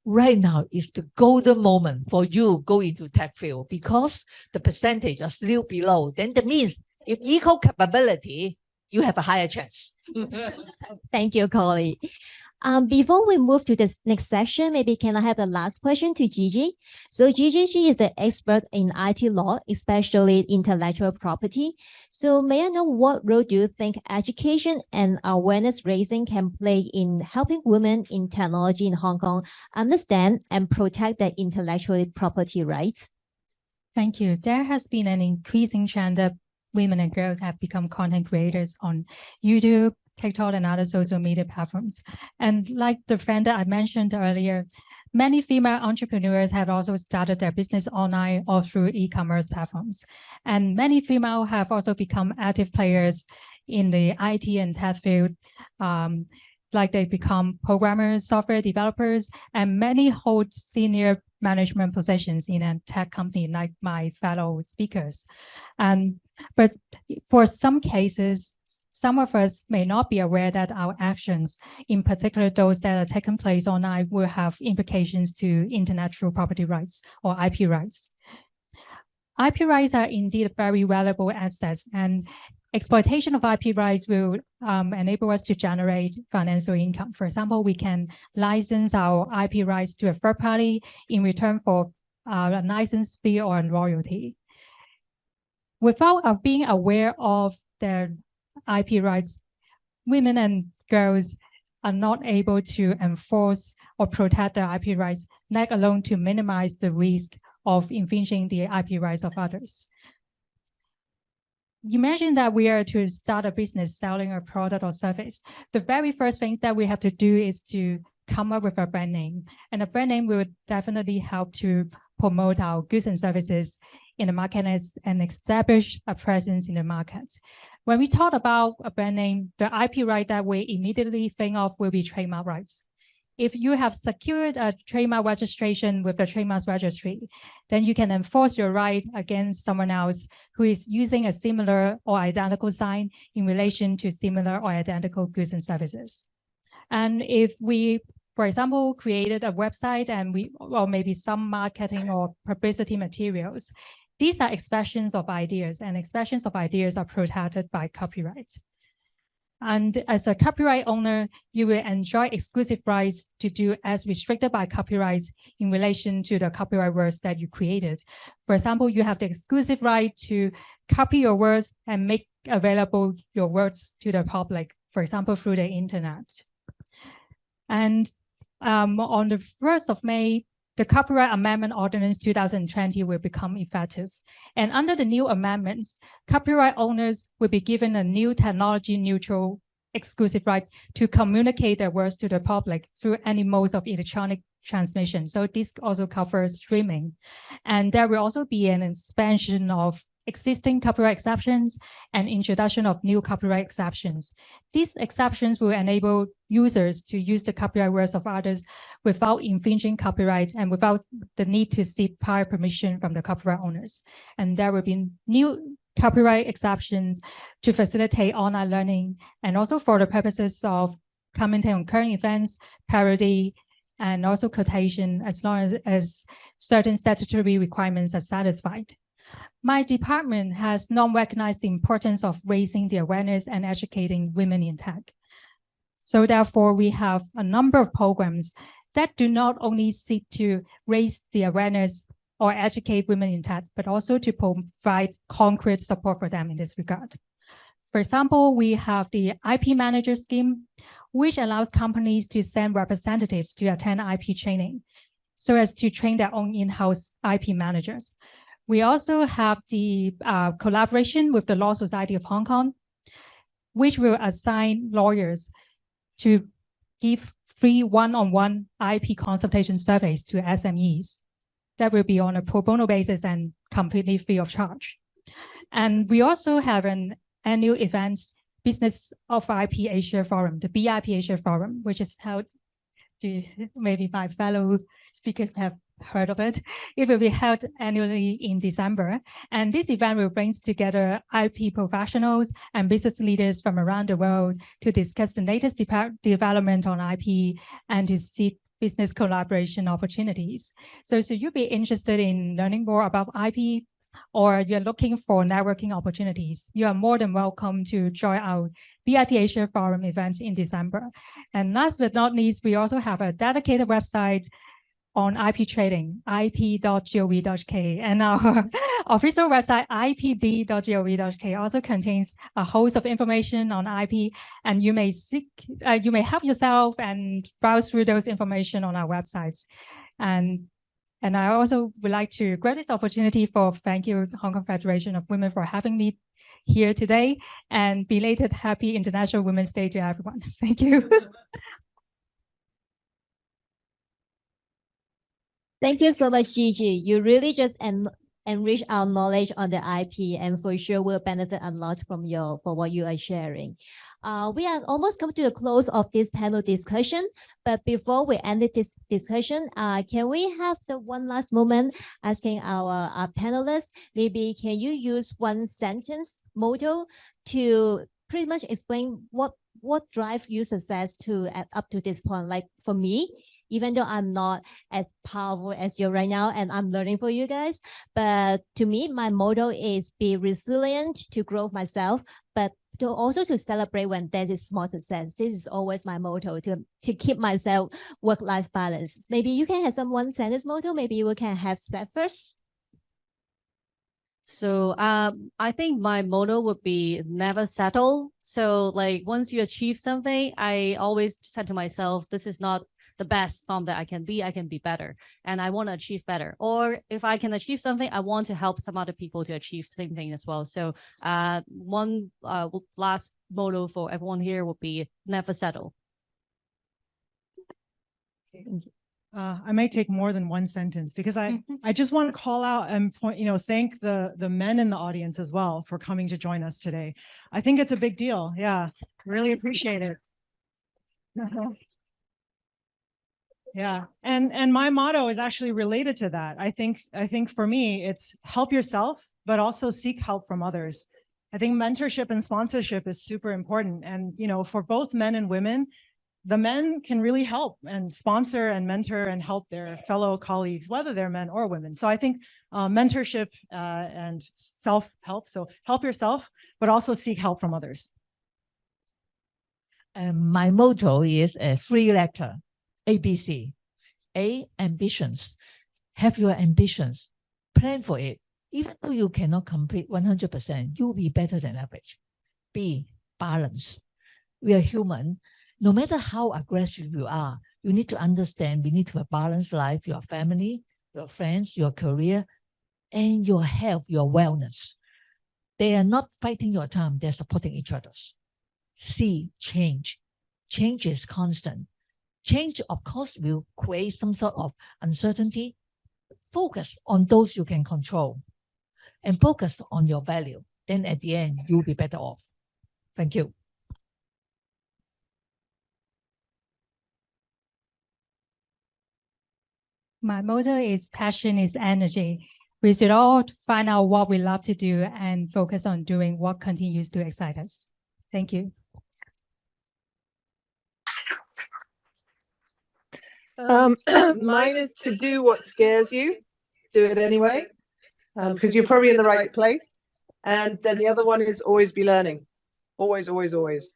F: right now is the golden moment for you go into tech field, because the percentage are still below. Then that means if equal capability, you have a higher chance.
C: Thank you, Coley. Before we move to this next section, maybe can I have the last question to Gigi? So Gigi, she is the expert in IT law, especially intellectual property. So may I know what role do you think education and awareness raising can play in helping women in technology in Hong Kong understand and protect their intellectual property rights?
G: Thank you. There has been an increasing trend that women and girls have become content creators on YouTube, TikTok, and other social media platforms. And like the friend that I mentioned earlier, many female entrepreneurs have also started their business online or through e-commerce platforms. And many female have also become active players in the IT and tech field like they become programmers, software developers, and many hold senior management positions in a tech company like my fellow speakers. But for some cases, some of us may not be aware that our actions, in particular those that are taking place online, will have implications to intellectual property rights or IP rights. IP rights are indeed very valuable assets, and exploitation of IP rights will enable us to generate financial income. For example, we can license our IP rights to a third party in return for a license fee or a royalty. Without being aware of their IP rights, women and girls are not able to enforce or protect their IP rights, let alone to minimize the risk of infringing the IP rights of others. Imagine that we are to start a business selling a product or service. The very first things that we have to do is to come up with a brand name. And a brand name will definitely help to promote our goods and services in the market and establish a presence in the market. When we talk about a brand name, the IP right that we immediately think of will be trademark rights. If you have secured a trademark registration with the Trademarks Registry, then you can enforce your right against someone else who is using a similar or identical sign in relation to similar or identical goods and services. And if we, for example, created a website and or maybe some marketing or publicity materials, these are expressions of ideas, and expressions of ideas are protected by copyright. And as a copyright owner, you will enjoy exclusive rights to do as restricted by copyrights in relation to the copyright works that you created. For example, you have the exclusive right to copy your works and make available your works to the public, for example, through the internet. And on the 1st of May, the Copyright Amendment Ordinance 2020 will become effective. And under the new amendments, copyright owners will be given a new technology-neutral exclusive right to communicate their works to the public through any modes of electronic transmission. So this also covers streaming. And there will also be an expansion of existing copyright exceptions and introduction of new copyright exceptions. These exceptions will enable users to use the copyright works of others without infringing copyright and without the need to seek prior permission from the copyright owners. And there will be new copyright exceptions to facilitate online learning and also for the purposes of commenting on current events, parody, and also quotation as long as certain statutory requirements are satisfied. My department has long recognized the importance of raising the awareness and educating women in tech. So therefore, we have a number of programs that do not only seek to raise the awareness or educate women in tech, but also to provide concrete support for them in this regard. For example, we have the IP Manager Scheme, which allows companies to send representatives to attend IP training so as to train their own in-house IP managers. We also have the collaboration with the Law Society of Hong Kong, which will assign lawyers to give free one-on-one IP consultation surveys to SMEs. That will be on a pro bono basis and completely free of charge. And we also have an annual events, Business of IP Asia Forum, the BIP Asia Forum, which is held, maybe my fellow speakers have heard of it. It will be held annually in December. And this event will bring together IP professionals and business leaders from around the world to discuss the latest development on IP and to seek business collaboration opportunities. So you'll be interested in learning more about IP, or you're looking for networking opportunities, you are more than welcome to join our BIP Asia Forum event in December. And last but not least, we also have a dedicated website on IP trading, ip.gov.k, and our official website, ipd.gov.k, also contains a host of information on IP, and you may help yourself and browse through those information on our websites. And I also would like to grab this opportunity for thank you, Hong Kong Federation of Women, for having me here today, and belated Happy International Women's Day to everyone. Thank you.
C: Thank you so much, Gigi. You really just enrich our knowledge on the IP, and for sure we'll benefit a lot from what you are sharing. We are almost come to the close of this panel discussion, but before we end this discussion, can we have the one last moment asking our panelists, maybe can you use one sentence motto to pretty much explain what drive you success to up to this point? Like for me, even though I'm not as powerful as you right now and I'm learning for you guys, but to me, my motto is be resilient to grow myself, but to celebrate when there's a small success. This is always my motto to keep myself work-life balance. Maybe you can have some one sentence motto. Maybe you can have Seth first.
D: So I think my motto would be never settle. So like once you achieve something, I always said to myself, this is not the best form that I can be better. And I want to achieve better. Or if I can achieve something, I want to help some other people to achieve the same thing as well. So one last motto for everyone here would be never settle.
E: I might take more than one sentence because I just want to call out and thank the men in the audience as well for coming to join us today. I think it's a big deal. Yeah, really appreciate it. Yeah, and my motto is actually related to that. I think for me, it's help yourself, but also seek help from others. I think mentorship and sponsorship is super important. And, for both men and women, the men can really help and sponsor and mentor and help their fellow colleagues, whether they're men or women. So I think mentorship and self-help. So help yourself, but also seek help from others.
F: My motto is a 3-letter ABC. A, ambitions. Have your ambitions. Plan for it. Even though you cannot complete 100%, you'll be better than average. B, balance. We are human. No matter how aggressive you are, you need to understand you need to have a balanced life, your family, your friends, your career, and your health, your wellness. They are not fighting your time, they're supporting each other. C, change. Change is constant. Change, of course, will create some sort of uncertainty. Focus on those you can control and focus on your value. Then at the end, you'll be better off. Thank you.
G: My motto is passion is energy. We should all find out what we love to do and focus on doing what continues to excite us. Thank you.
H: Mine is to do what scares you, do it anyway, because you're probably in the right place. And then the other one is always be learning. Always, always, always.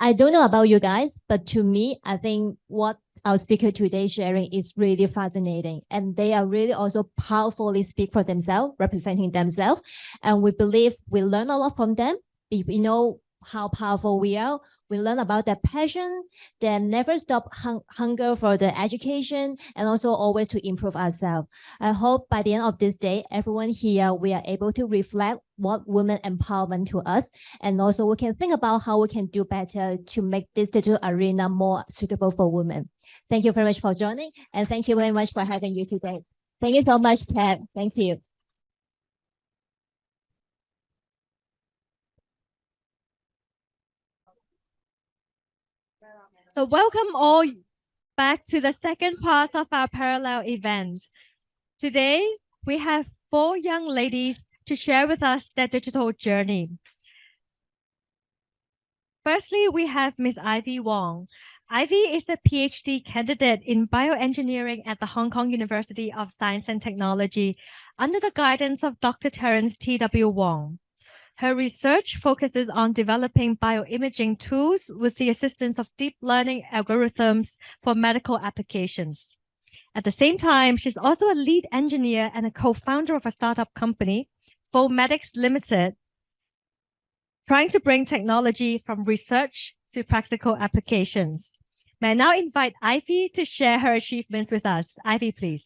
C: I don't know about you guys, but to me, I think what our speaker today sharing is really fascinating. And they are really also powerfully speak for themselves, representing themselves. And we believe we learn a lot from them. We know how powerful we are. We learn about their passion, their never stop hunger for the education, and also always to improve ourselves. I hope by the end of this day, everyone here, we are able to reflect what women empowerment to us. And also we can think about how we can do better to make this digital arena more suitable for women. Thank you very much for joining. And thank you very much for having you today. Thank you so much, Kat. Thank you.
A: So welcome all back to the second part of our parallel event. Today, we have 4 young ladies to share with us their digital journey. Firstly, we have Ms. Ivy Wong. Ivy is a PhD candidate in bioengineering at the Hong Kong University of Science and Technology under the guidance of Dr. Terence T.W. Wong. Her research focuses on developing bioimaging tools with the assistance of deep learning algorithms for medical applications. At the same time, she's also a lead engineer and a co-founder of a startup company, Fomedics Limited, trying to bring technology from research to practical applications. May I now invite Ivy to share her achievements with us. Ivy, please.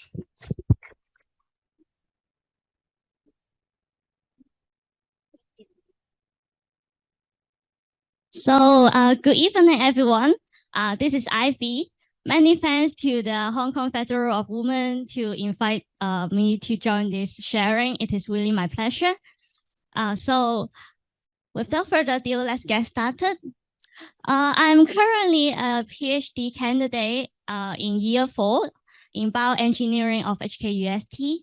I: So good evening, everyone. This is Ivy. Many thanks to the Hong Kong Federal of Women to invite me to join this sharing. It is really my pleasure. So without further ado, let's get started. I'm currently a PhD candidate in year 4 in bioengineering of HKUST.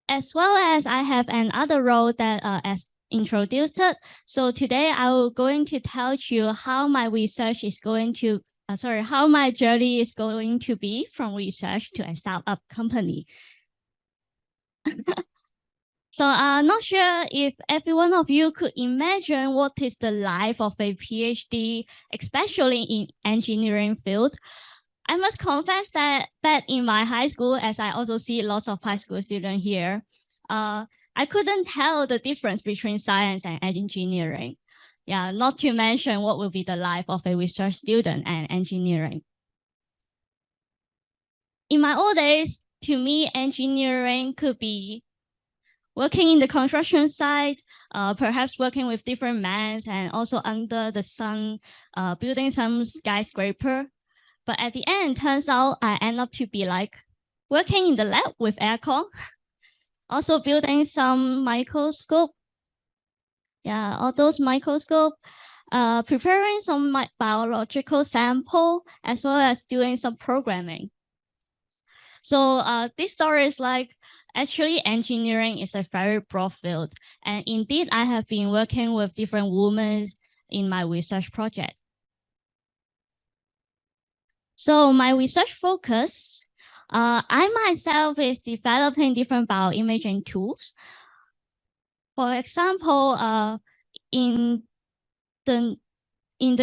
I: As well as I have another role that as introduced. So today I will going to tell you how my research is going to, how my journey is going to be from research to a startup company. So I'm not sure if every one of you could imagine what is the life of a PhD, especially in engineering field. I must confess that back in my high school, as I also see lots of high school students here, I couldn't tell the difference between science and engineering. Yeah, not to mention what will be the life of a research student and engineering. In my old days, to me, engineering could be working in the construction site, perhaps working with different men and also under the sun, building some skyscraper. But at the end, turns out I end up to be like working in the lab with aircon, also building some microscope. Yeah, all those microscope, preparing some biological sample, as well as doing some programming. So this story is like, actually engineering is a very broad field. And indeed, I have been working with different women in my research project. So my research focus, I myself is developing different bioimaging tools. For example, in the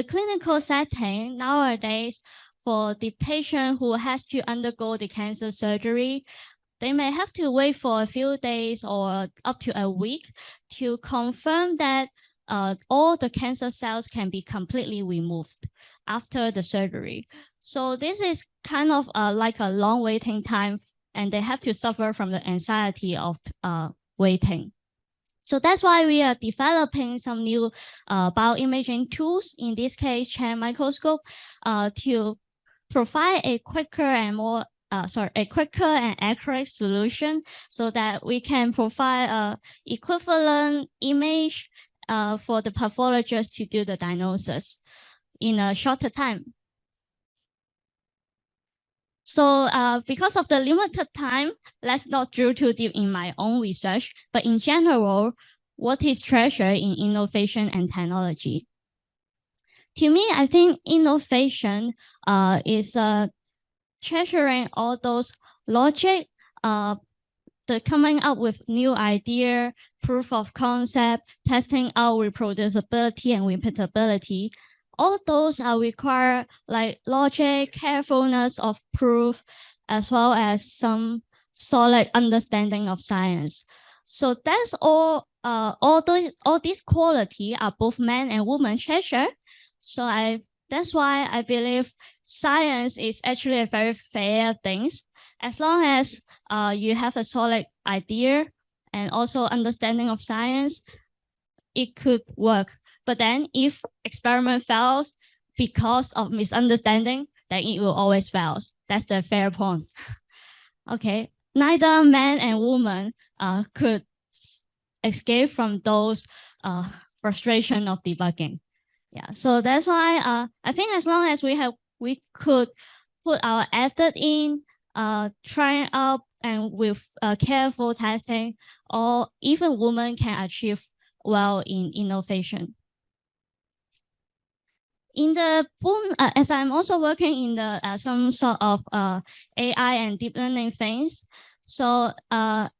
I: clinical setting nowadays, for the patient who has to undergo the cancer surgery, they may have to wait for a few days or up to a week to confirm that all the cancer cells can be completely removed after the surgery. So this is kind of like a long waiting time, and they have to suffer from the anxiety of waiting. So that's why we are developing some new bioimaging tools, in this case, Chan microscope, to provide a quicker and more and accurate solution so that we can provide an equivalent image for the pathologist to do the diagnosis in a shorter time. So because of the limited time, let's not drill too deep in my own research, but in general, what is treasure in innovation and technology? To me, I think innovation is treasuring all those logic, the coming up with new idea, proof of concept, testing out reproducibility and repeatability. All those are require like logic, carefulness of proof, as well as some solid understanding of science. So that's all. All these qualities are both men and women treasure. So that's why I believe science is actually a very fair thing. As long as you have a solid idea and also understanding of science, it could work. But then if experiment fails because of misunderstanding, then it will always fail. That's the fair point. Okay, neither man and woman could escape from those frustration of debugging. Yeah, so that's why I think as long as we could put our effort in, trying out and with careful testing, or even women can achieve well in innovation. In the boom, as I'm also working in the some sort of AI and deep learning things, so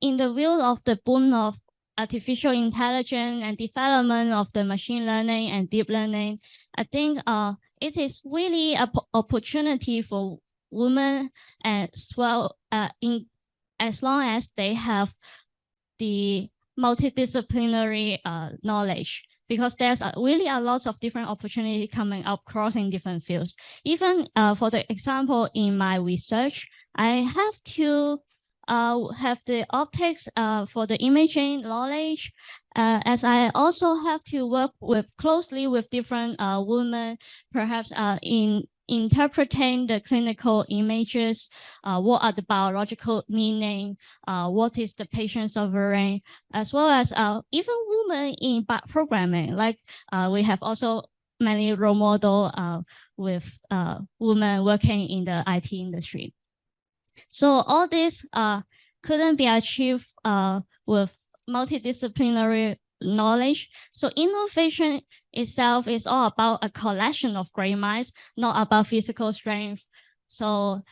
I: in the view of the boom of artificial intelligence and development of the machine learning and deep learning, I think it is really an opportunity for women as well, as long as they have the multidisciplinary knowledge, because there's really a lot of different opportunity coming up crossing different fields. Even for the example in my research, I have to have the optics for the imaging knowledge, as I also have to work closely with different women, perhaps in interpreting the clinical images, what are the biological meaning, what is the patient suffering, as well as even women in programming. Like we have also many role model with women working in the IT industry. So all this couldn't be achieved with multidisciplinary knowledge. So innovation itself is all about a collection of great minds, not about physical strength. So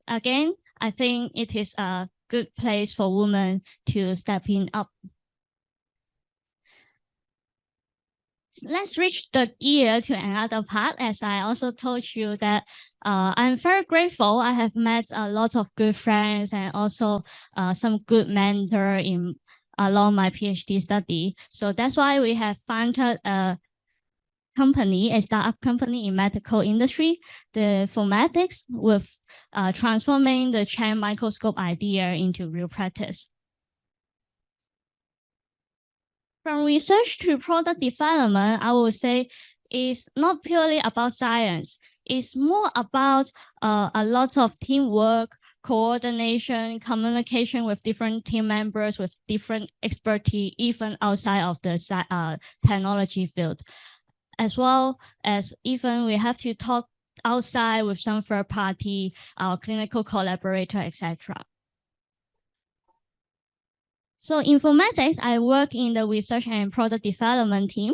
I: again, I think it is a good place for women to step in up. Let's switch the gear to another part. As I also told you that I'm very grateful. I have met a lot of good friends and also some good mentor along my PhD study. So that's why we have founded a company, a startup company in medical industry, the Formatics, with transforming the Chan microscope idea into real practice. From research to product development, I would say is not purely about science. It's more about a lot of teamwork, coordination, communication with different team members with different expertise, even outside of the technology field. As well as even we have to talk outside with some third party, our clinical collaborator, etc. So in Formatics, I work in the research and product development team.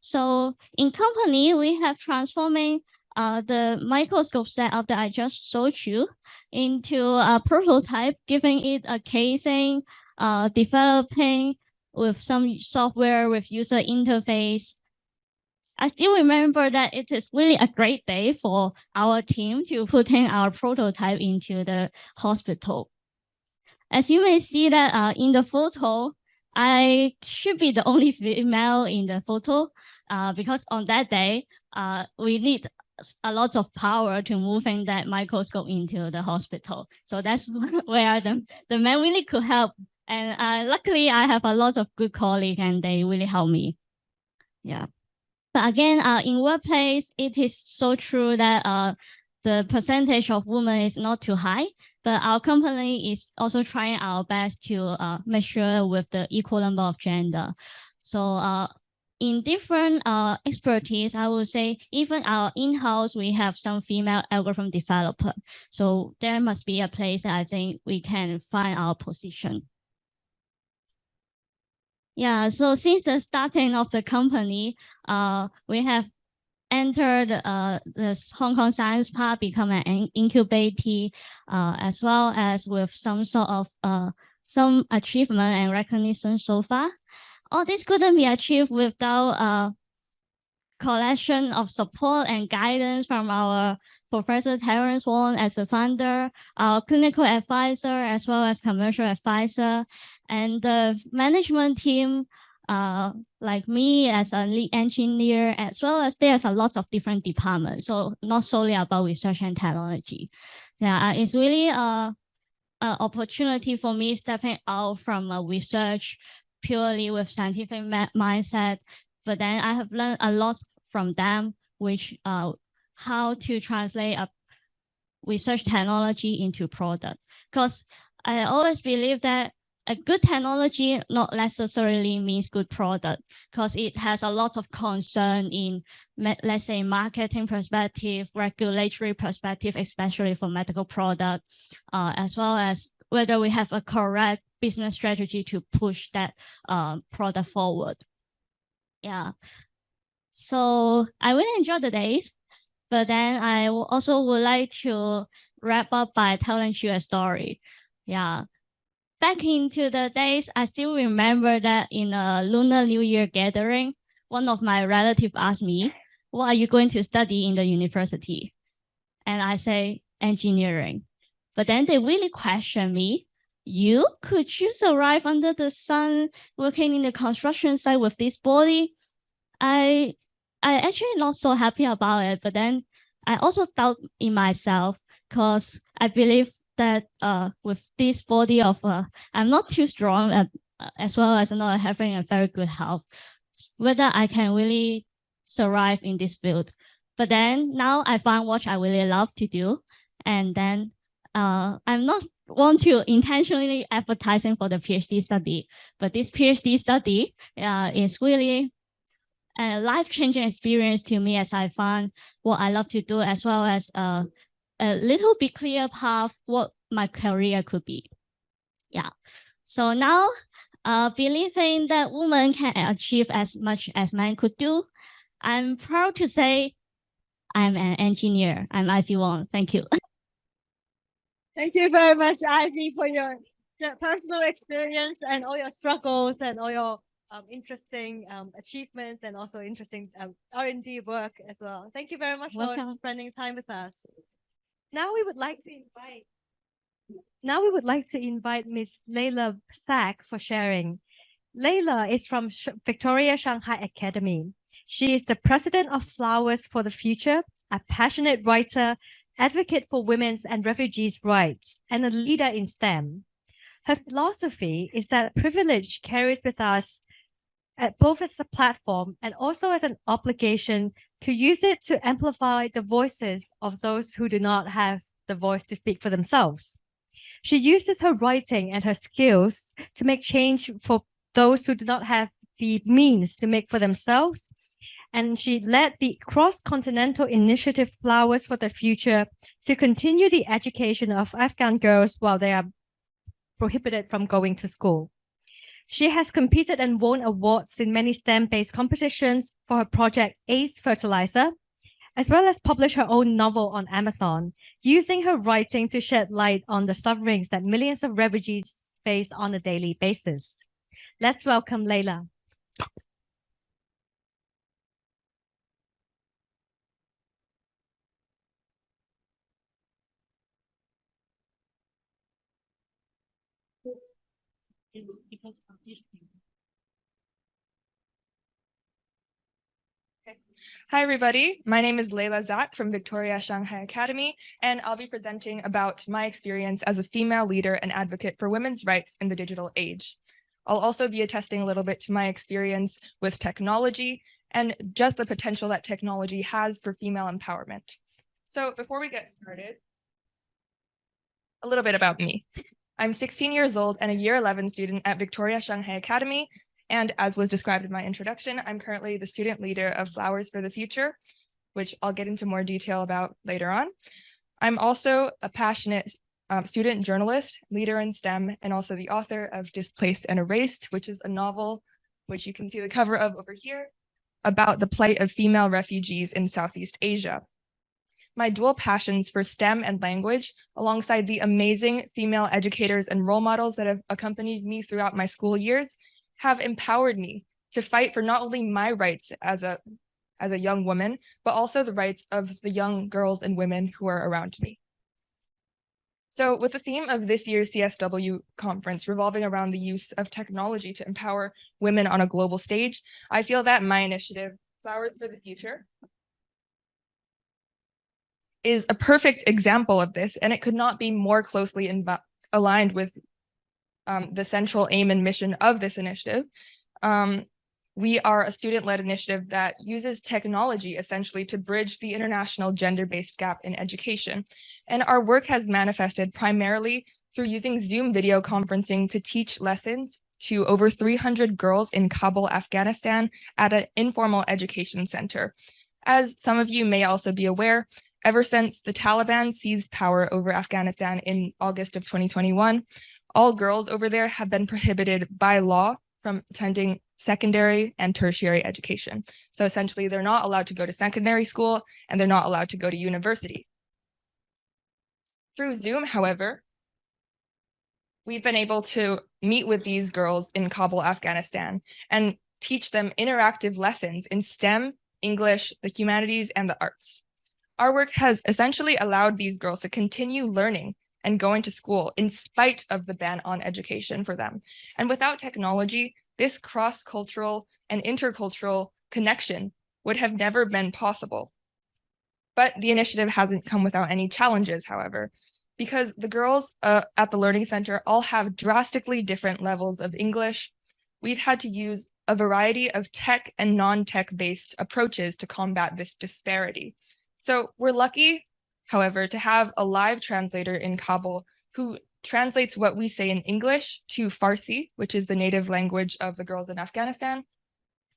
I: So in company, we have transforming the microscope setup that I just showed you into a prototype, giving it a casing, developing with some software with user interface. I still remember that it is really a great day for our team to put in our prototype into the hospital. As you may see that in the photo, I should be the only female in the photo because on that day, we need a lot of power to moving that microscope into the hospital. So that's where the men really could help. And luckily, I have a lot of good colleagues and they really help me. Yeah. But again, in workplace, it is so true that the percentage of women is not too high, but our company is also trying our best to make sure with the equal number of gender. So in different expertise, I would say even our in-house, we have some female algorithm developer. So there must be a place that I think we can find our position. Yeah, so since the starting of the company, we have entered this Hong Kong Science Park, become an incubator, as well as with some sort of some achievement and recognition so far. All this couldn't be achieved without collection of support and guidance from our Professor Terence Wong as the founder, our clinical advisor, as well as commercial advisor, and the management team, like me as a lead engineer, as well as there's a lot of different departments. So not solely about research and technology. Yeah, it's really an opportunity for me stepping out from a research purely with scientific mindset. But then I have learned a lot from them, which how to translate a research technology into product. Because I always believe that a good technology not necessarily means good product, because it has a lot of concern in, let's say, marketing perspective, regulatory perspective, especially for medical product, as well as whether we have a correct business strategy to push that product forward. Yeah. So I really enjoy the days, but then I also would like to wrap up by telling you a story. Yeah. Back into the days, I still remember that in a Lunar New Year gathering, one of my relatives asked me, what are you going to study in the university? And I say, engineering. But then they really questioned me. Could you survive under the sun working in the construction site with this body? I actually not so happy about it, but then I also doubt in myself because I believe that with this body of I'm not too strong as well as not having a very good health, whether I can really survive in this field. But then now I find what I really love to do, and then I'm not want to intentionally advertising for the PhD study, but this PhD study is really a life-changing experience to me, as I find what I love to do, as well as a little bit clear path what my career could be. Yeah. So now, believing that women can achieve as much as men could do, I'm proud to say I'm an engineer. I'm Ivy Wong. Thank you.
A: Thank you very much, Ivy, for your personal experience and all your struggles and all your interesting achievements and also interesting R&D work as well. Thank you very much for spending time with us. Now we would like to invite Ms. Layla Sack for sharing. Layla is from Victoria Shanghai Academy. She is the president of Flowers for the Future, a passionate writer, advocate for women's and refugees' rights, and a leader in STEM. Her philosophy is that privilege carries with us both as a platform and also as an obligation to use it to amplify the voices of those who do not have the voice to speak for themselves. She uses her writing and her skills to make change for those who do not have the means to make for themselves. And she led the cross-continental initiative Flowers for the Future to continue the education of Afghan girls while they are prohibited from going to school. She has competed and won awards in many STEM-based competitions for her project Ace Fertilizer, as well as published her own novel on Amazon, using her writing to shed light on the sufferings that millions of refugees face on a daily basis. Let's welcome Layla.
J: Hi, everybody. My name is Layla Zak from Victoria Shanghai Academy, and I'll be presenting about my experience as a female leader and advocate for women's rights in the digital age. I'll also be attesting a little bit to my experience with technology and just the potential that technology has for female empowerment. So before we get started, a little bit about me. I'm 16 years old and a year 11 student at Victoria Shanghai Academy. And as was described in my introduction, I'm currently the student leader of Flowers for the Future, which I'll get into more detail about later on. I'm also a passionate student journalist, leader in STEM, and also the author of Displaced and Erased, which is a novel, which you can see the cover of over here, about the plight of female refugees in Southeast Asia. My dual passions for STEM and language, alongside the amazing female educators and role models that have accompanied me throughout my school years, have empowered me to fight for not only my rights as a young woman, but also the rights of the young girls and women who are around me. So with the theme of this year's CSW conference revolving around the use of technology to empower women on a global stage, I feel that my initiative, Flowers for the Future, is a perfect example of this, and it could not be more closely aligned with the central aim and mission of this initiative. We are a student-led initiative that uses technology essentially to bridge the international gender-based gap in education. And our work has manifested primarily through using Zoom video conferencing to teach lessons to over 300 girls in Kabul, Afghanistan at an informal education center. As some of you may also be aware, ever since the Taliban seized power over Afghanistan in August of 2021, all girls over there have been prohibited by law from attending secondary and tertiary education. So essentially, they're not allowed to go to secondary school and they're not allowed to go to university. Through Zoom, however, we've been able to meet with these girls in Kabul, Afghanistan, and teach them interactive lessons in STEM, English, the humanities, and the arts. Our work has essentially allowed these girls to continue learning and going to school in spite of the ban on education for them. And without technology, this cross-cultural and intercultural connection would have never been possible. But the initiative hasn't come without any challenges, however. because the girls at the Learning Center all have drastically different levels of English. We've had to use a variety of tech and non-tech based approaches to combat this disparity. So we're lucky, however, to have a live translator in Kabul who translates what we say in English to Farsi, which is the native language of the girls in Afghanistan.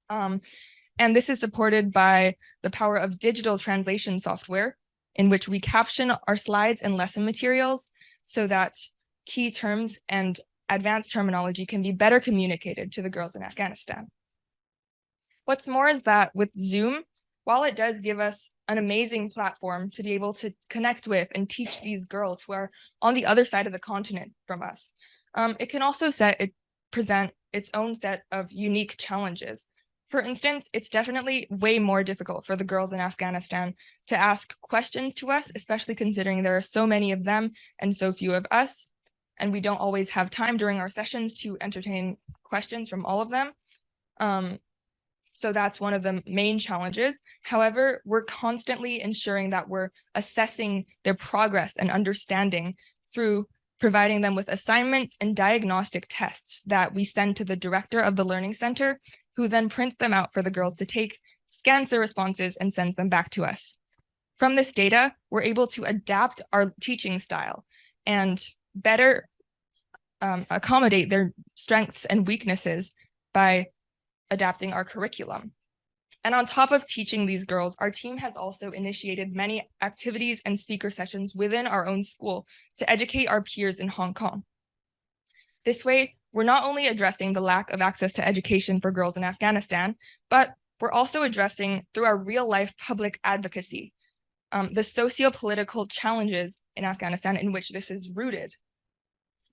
J: And this is supported by the power of digital translation software, in which we caption our slides and lesson materials so that key terms and advanced terminology can be better communicated to the girls in Afghanistan. What's more is that with Zoom, while it does give us an amazing platform to be able to connect with and teach these girls who are on the other side of the continent from us, it can also present its own set of unique challenges. For instance, it's definitely way more difficult for the girls in Afghanistan to ask questions to us, especially considering there are so many of them and so few of us, and we don't always have time during our sessions to entertain questions from all of them. So that's one of the main challenges. However, we're constantly ensuring that we're assessing their progress and understanding through providing them with assignments and diagnostic tests that we send to the director of the Learning Center, who then prints them out for the girls to take, scans their responses, and sends them back to us. From this data, we're able to adapt our teaching style and better accommodate their strengths and weaknesses by adapting our curriculum. And on top of teaching these girls, our team has also initiated many activities and speaker sessions within our own school to educate our peers in Hong Kong. This way, we're not only addressing the lack of access to education for girls in Afghanistan, but we're also addressing, through our real-life public advocacy, the socio-political challenges in Afghanistan in which this is rooted.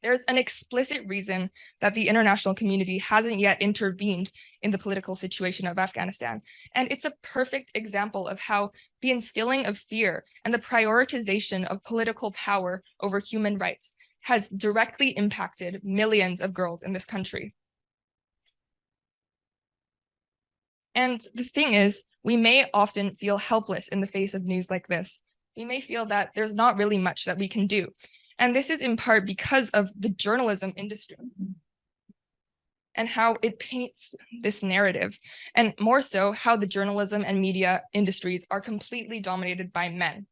J: There's an explicit reason that the international community hasn't yet intervened in the political situation of Afghanistan. And it's a perfect example of how the instilling of fear and the prioritization of political power over human rights has directly impacted millions of girls in this country. And the thing is, we may often feel helpless in the face of news like this. We may feel that there's not really much that we can do. And this is in part because of the journalism industry and how it paints this narrative, and more so how the journalism and media industries are completely dominated by men.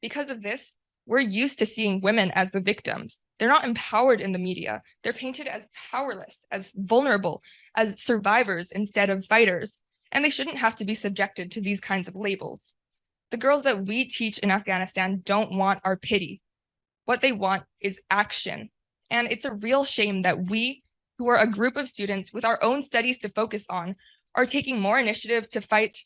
J: Because of this, we're used to seeing women as the victims. They're not empowered in the media. They're painted as powerless, as vulnerable, as survivors instead of fighters, and they shouldn't have to be subjected to these kinds of labels. The girls that we teach in Afghanistan don't want our pity. What they want is action. And it's a real shame that we, who are a group of students with our own studies to focus on, are taking more initiative to fight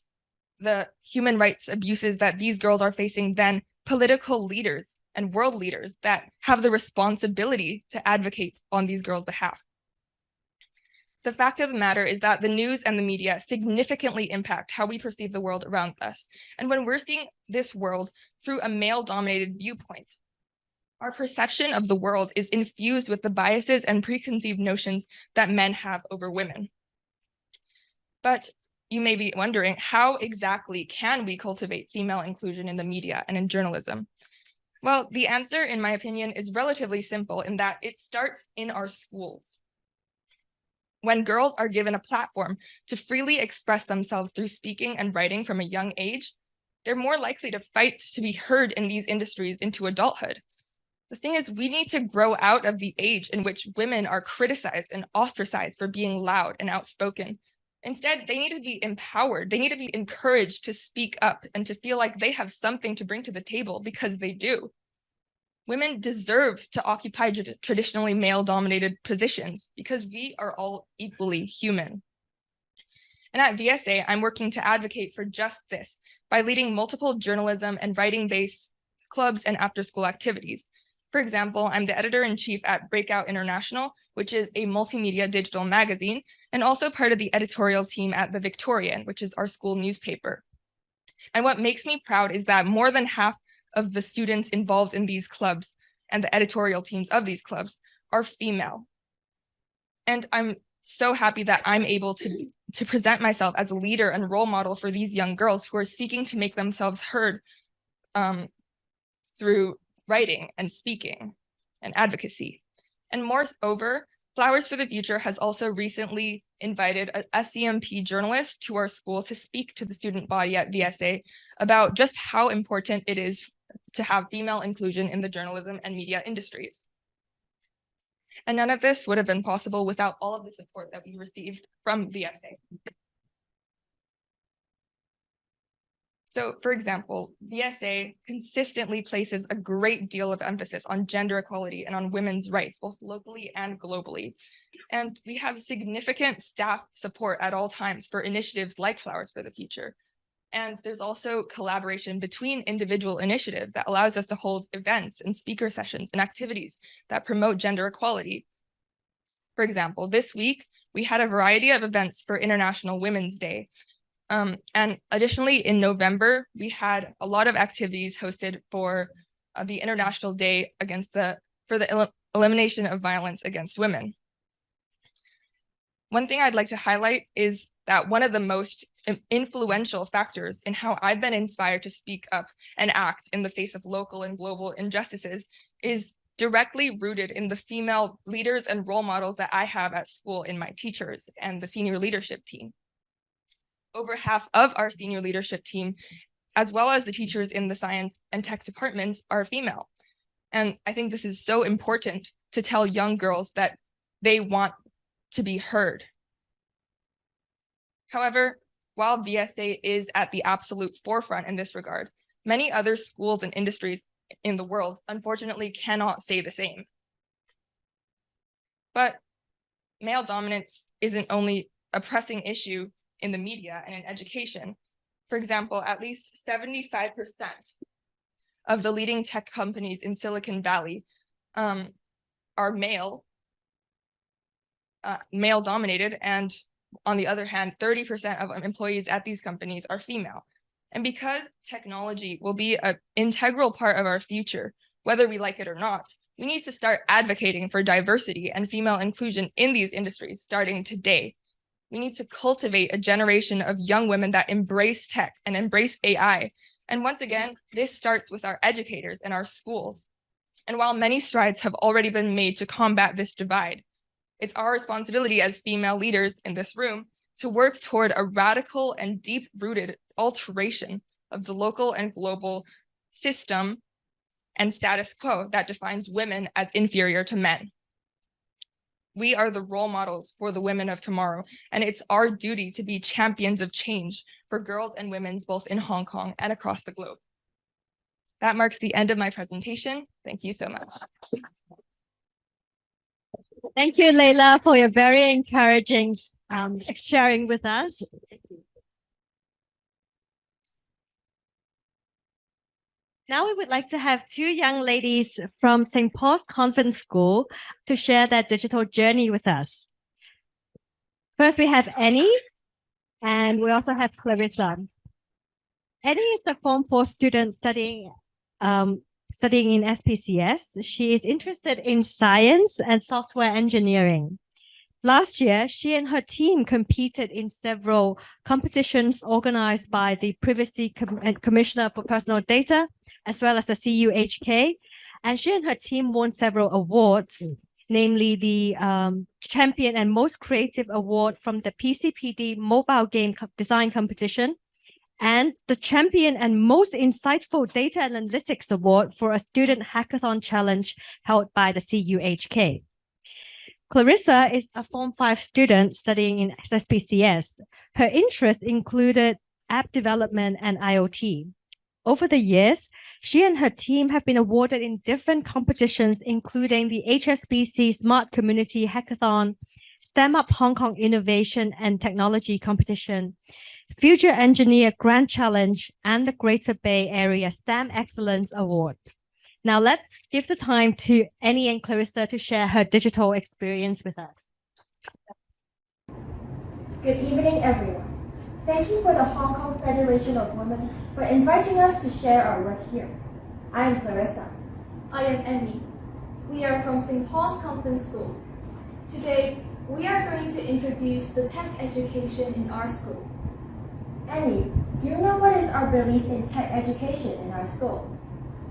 J: the human rights abuses that these girls are facing than political leaders and world leaders that have the responsibility to advocate on these girls' behalf. The fact of the matter is that the news and the media significantly impact how we perceive the world around us. And when we're seeing this world through a male-dominated viewpoint, our perception of the world is infused with the biases and preconceived notions that men have over women. But you may be wondering, how exactly can we cultivate female inclusion in the media and in journalism? Well, the answer, in my opinion, is relatively simple in that it starts in our schools. When girls are given a platform to freely express themselves through speaking and writing from a young age, they're more likely to fight to be heard in these industries into adulthood. The thing is, we need to grow out of the age in which women are criticized and ostracized for being loud and outspoken. Instead, they need to be empowered. They need to be encouraged to speak up and to feel like they have something to bring to the table, because they do. Women deserve to occupy traditionally male-dominated positions because we are all equally human. And at VSA, I'm working to advocate for just this by leading multiple journalism and writing-based clubs and after-school activities. For example, I'm the editor-in-chief at Breakout International, which is a multimedia digital magazine, and also part of the editorial team at The Victorian, which is our school newspaper. And what makes me proud is that more than half of the students involved in these clubs and the editorial teams of these clubs are female. And I'm so happy that I'm able to present myself as a leader and role model for these young girls who are seeking to make themselves heard through writing and speaking and advocacy. And moreover, Flowers for the Future has also recently invited a SCMP journalist to our school to speak to the student body at VSA about just how important it is to have female inclusion in the journalism and media industries. And none of this would have been possible without all of the support that we received from VSA. So, for example, VSA consistently places a great deal of emphasis on gender equality and on women's rights, both locally and globally. And we have significant staff support at all times for initiatives like Flowers for the Future. And there's also collaboration between individual initiatives that allows us to hold events and speaker sessions and activities that promote gender equality. For example, this week, we had a variety of events for International Women's Day. And additionally, in November, we had a lot of activities hosted for the International Day for the elimination of violence against women. One thing I'd like to highlight is that one of the most influential factors in how I've been inspired to speak up and act in the face of local and global injustices is directly rooted in the female leaders and role models that I have at school in my teachers and the senior leadership team. Over half of our senior leadership team, as well as the teachers in the science and tech departments, are female. And I think this is so important to tell young girls that they want to be heard. However, while VSA is at the absolute forefront in this regard, many other schools and industries in the world unfortunately cannot say the same. But male dominance isn't only a pressing issue in the media and in education. For example, at least 75% of the leading tech companies in Silicon Valley are male dominated, and on the other hand, 30% of employees at these companies are female. And because technology will be an integral part of our future, whether we like it or not, we need to start advocating for diversity and female inclusion in these industries starting today. We need to cultivate a generation of young women that embrace tech and embrace AI. And once again, this starts with our educators and our schools. And while many strides have already been made to combat this divide, it's our responsibility as female leaders in this room to work toward a radical and deep-rooted alteration of the local and global system and status quo that defines women as inferior to men. We are the role models for the women of tomorrow, and it's our duty to be champions of change for girls and women both in Hong Kong and across the globe. That marks the end of my presentation. Thank you so much.
A: Thank you, Leila, for your very encouraging sharing with us. Now we would like to have two young ladies from St. Paul's Convent School to share their digital journey with us. First, we have Annie, and we also have Clarissa. Annie is a Form 4 student studying in SPCS. She is interested in science and software engineering. Last year, she and her team competed in several competitions organized by the Privacy Commissioner for Personal Data, as well as the CUHK. And she and her team won several awards, namely the Champion and Most Creative Award from the PCPD Mobile Game Design Competition, and the Champion and Most Insightful Data Analytics Award for a Student Hackathon Challenge held by the CUHK. Clarissa is a Form 5 student studying in SPCS. Her interests included app development and IoT. Over the years, she and her team have been awarded in different competitions, including the HSBC Smart Community Hackathon, STEM Up Hong Kong Innovation and Technology Competition, Future Engineer Grand Challenge, and the Greater Bay Area STEM Excellence Award. Now let's give the time to Annie and Clarissa to share her digital experience with us.
K: Good evening, everyone. Thank you for the Hong Kong Federation of Women for inviting us to share our work here. I am Clarissa.
L: I am Annie. We are from St. Paul's Convent School. Today, we are going to introduce the tech education in our school.
K: Annie, do you know what is our belief in tech education in our school?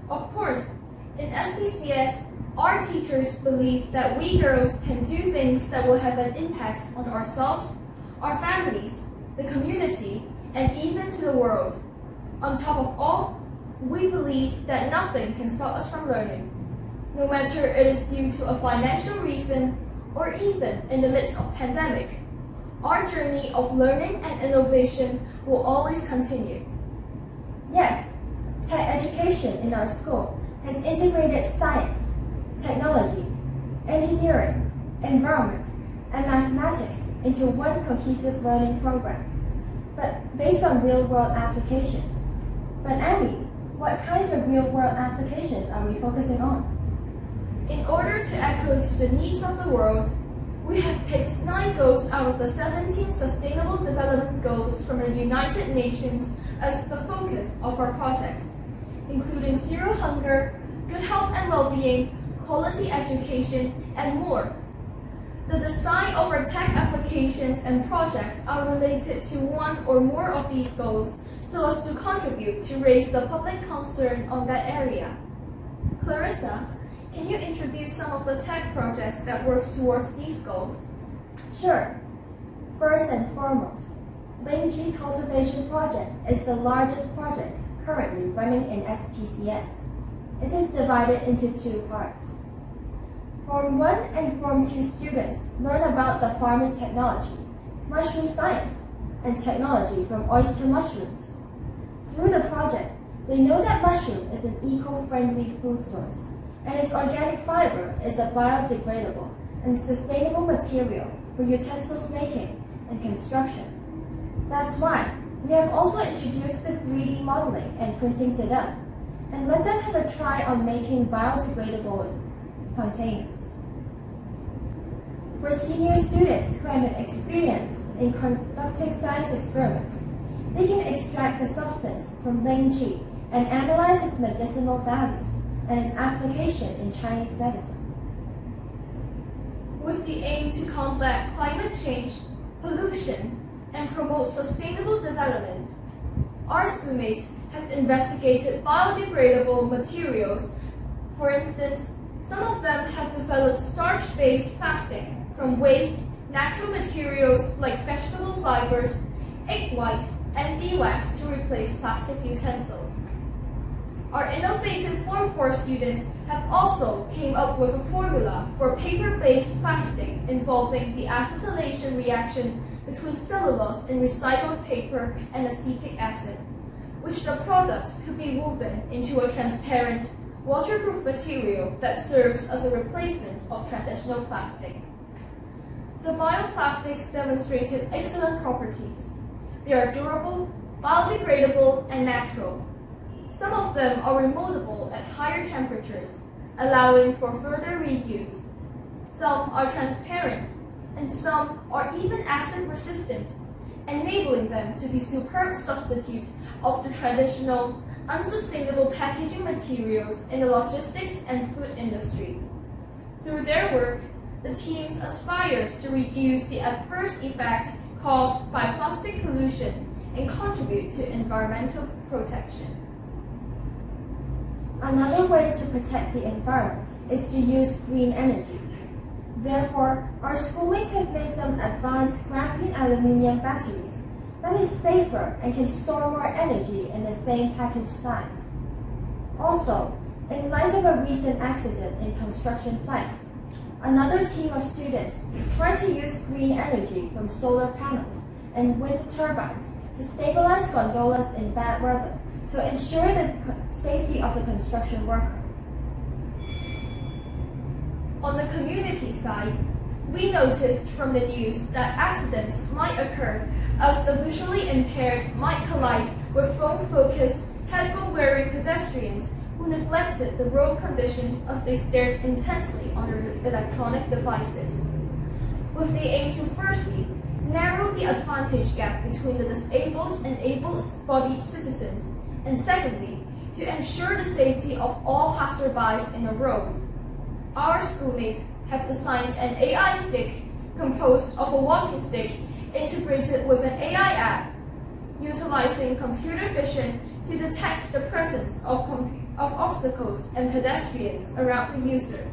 L: Of course, In SPCS, our teachers believe that we girls can do things that will have an impact on ourselves, our families, the community, and even to the world. On top of all, we believe that nothing can stop us from learning, no matter it is due to a financial reason or even in the midst of pandemic. Our journey of learning and innovation will always continue.
K: Yes, tech education in our school has integrated science, technology, engineering, environment, and mathematics into one cohesive learning program, but based on real-world applications. But Annie, what kinds of real-world applications are we focusing on?
L: In order to echo to the needs of the world, we have picked 9 goals out of the 17 Sustainable Development Goals from the United Nations as the focus of our projects, including zero hunger, good health and well-being, quality education, and more. The design of our tech applications and projects are related to one or more of these goals so as to contribute to raise the public concern on that area. Clarissa, can you introduce some of the tech projects that works towards these goals?
K: Sure. First and foremost, Lingji Cultivation Project is the largest project currently running in SPCS. It is divided into 2 parts. Form 1 and Form 2 students learn about the farming technology, mushroom science, and technology from oyster mushrooms. Through the project, they know that mushroom is an eco-friendly food source, and its organic fiber is a biodegradable and sustainable material for utensils making and construction. That's why we have also introduced the 3D modeling and printing to them, and let them have a try on making biodegradable containers. For senior students who have an experience in conducting science experiments, they can extract the substance from Lingji and analyze its medicinal values and its application in Chinese medicine.
L: With the aim to combat climate change, pollution, and promote sustainable development, our schoolmates have investigated biodegradable materials. For instance, some of them have developed starch-based plastic from waste natural materials like vegetable fibers, egg white, and beeswax to replace plastic utensils. Our innovative Form 4 students have also came up with a formula for paper-based plastic involving the acetylation reaction between cellulose in recycled paper and acetic acid, which the product could be woven into a transparent, waterproof material that serves as a replacement of traditional plastic. The bioplastics demonstrated excellent properties. They are durable, biodegradable, and natural. Some of them are remoldable at higher temperatures, allowing for further reuse. Some are transparent, and some are even acid resistant, enabling them to be superb substitutes of the traditional, unsustainable packaging materials in the logistics and food industry. Through their work, the teams aspires to reduce the adverse effect caused by plastic pollution and contribute to environmental protection.
K: Another way to protect the environment is to use green energy. Therefore, our schoolmates have made some advanced graphene aluminum batteries that is safer and can store more energy in the same package size. Also, in light of a recent accident in construction sites, another team of students tried to use green energy from solar panels and wind turbines to stabilize gondolas in bad weather to ensure the safety of the construction worker.
L: On the community side, we noticed from the news that accidents might occur as the visually impaired might collide with phone-focused, headphone-wearing pedestrians who neglected the road conditions as they stared intensely on their electronic devices. With the aim to firstly, narrow the advantage gap between the disabled and able-bodied citizens, and secondly, to ensure the safety of all passerbys in the road. Our schoolmates have designed an AI stick composed of a walking stick integrated with an AI app, utilizing computer vision to detect the presence of of obstacles and pedestrians around the user.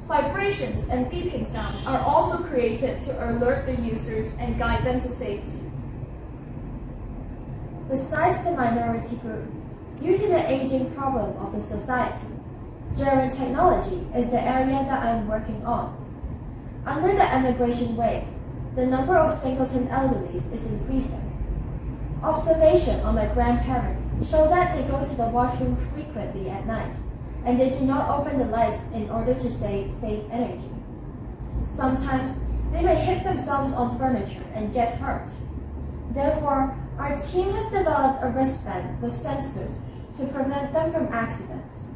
L: Vibrations and beeping sounds are also created to alert the users and guide them to safety.
K: Besides the minority group, due to the aging problem of the society, gerund technology is the area that I am working on. Under the emigration wave, the number of singleton elderlies is increasing. Observation on my grandparents show that they go to the washroom frequently at night, and they do not open the lights in order to save energy. Sometimes they may hit themselves on furniture and get hurt. Therefore, our team has developed a wristband with sensors to prevent them from accidents.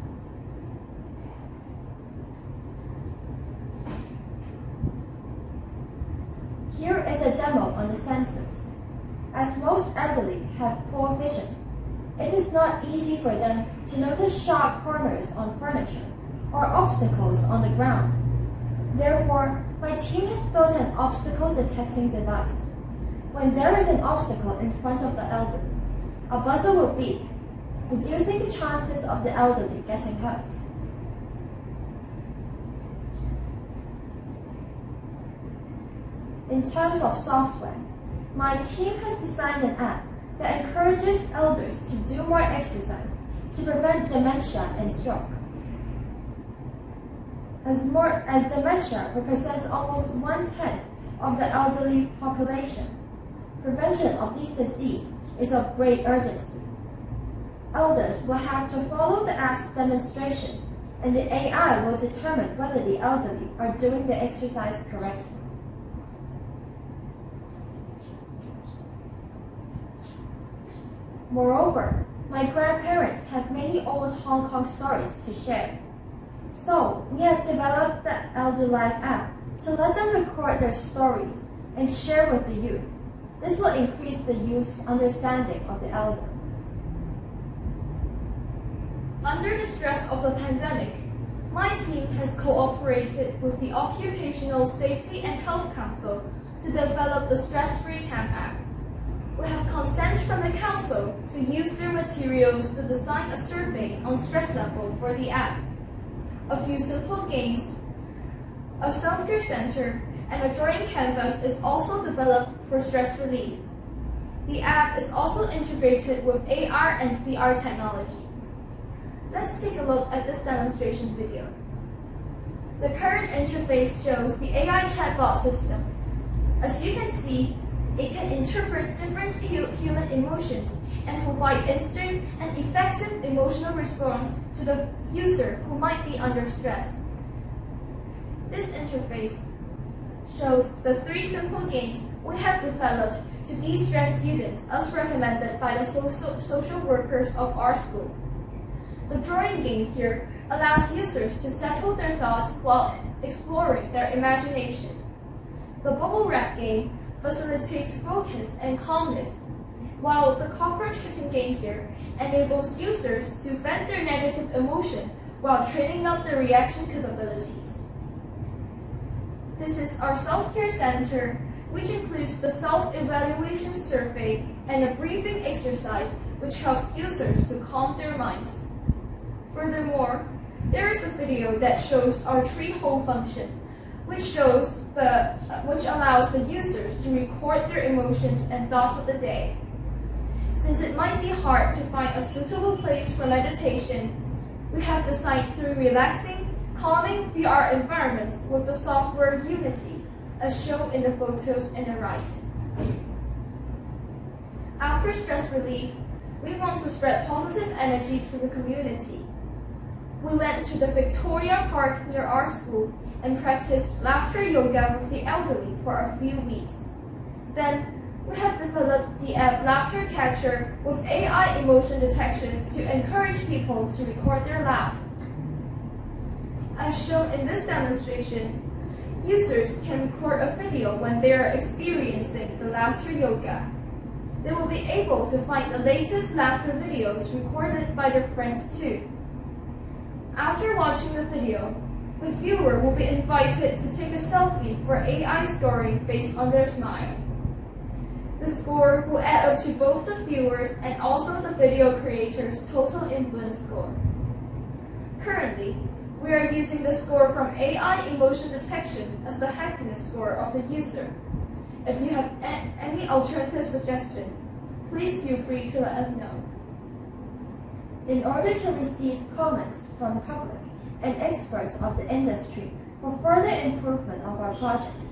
K: Here is a demo on the sensors. As most elderly have poor vision, it is not easy for them to notice sharp corners on furniture or obstacles on the ground. Therefore, my team has built an obstacle detecting device. When there is an obstacle in front of the elderly, a buzzer will beep, reducing the chances of the elderly getting hurt. In terms of software, my team has designed an app that encourages elders to do more exercise to prevent dementia and stroke. As dementia represents almost 1/10 of the elderly population, prevention of these diseases is of great urgency. Elders will have to follow the app's demonstration, and the AI will determine whether the elderly are doing the exercise correctly. Moreover, my grandparents have many old Hong Kong stories to share. So, we have developed the Elder Life app to let them record their stories and share with the youth. This will increase the youth's understanding of the elder.
L: Under the stress of the pandemic, my team has cooperated with the Occupational Safety and Health Council to develop the Stress-Free Camp app. We have consent from the council to use their materials to design a survey on stress level for the app. A few simple games, a self-care center, and a drawing canvas is also developed for stress relief. The app is also integrated with AR and VR technology. Let's take a look at this demonstration video. The current interface shows the AI chatbot system. As you can see, it can interpret different human emotions and provide instant and effective emotional response to the user who might be under stress. This interface shows the 3 simple games we have developed to de-stress students as recommended by the social workers of our school. The drawing game here allows users to settle their thoughts while exploring their imagination. The bubble wrap game facilitates focus and calmness, while the cockroach hitting game here enables users to vent their negative emotion while training up their reaction capabilities. This is our self-care center, which includes the self-evaluation survey and a breathing exercise which helps users to calm their minds. Furthermore, there is a video that shows our tree hole function, which allows the users to record their emotions and thoughts of the day. Since it might be hard to find a suitable place for meditation, we have designed 3 relaxing, calming VR environments with the software Unity, as shown in the photos on the right. After stress relief, we want to spread positive energy to the community. We went to the Victoria Park near our school and practiced laughter yoga with the elderly for a few weeks. Then, we have developed the app Laughter Catcher with AI emotion detection to encourage people to record their laugh. As shown in this demonstration, users can record a video when they are experiencing the laughter yoga. They will be able to find the latest laughter videos recorded by their friends too. After watching the video, the viewer will be invited to take a selfie for AI scoring based on their smile. The score will add up to both the viewers and also the video creator's total influence score. Currently, we are using the score from AI emotion detection as the happiness score of the user. If you have any alternative suggestion, please feel free to let us know.
K: In order to receive comments from public and experts of the industry for further improvement of our projects,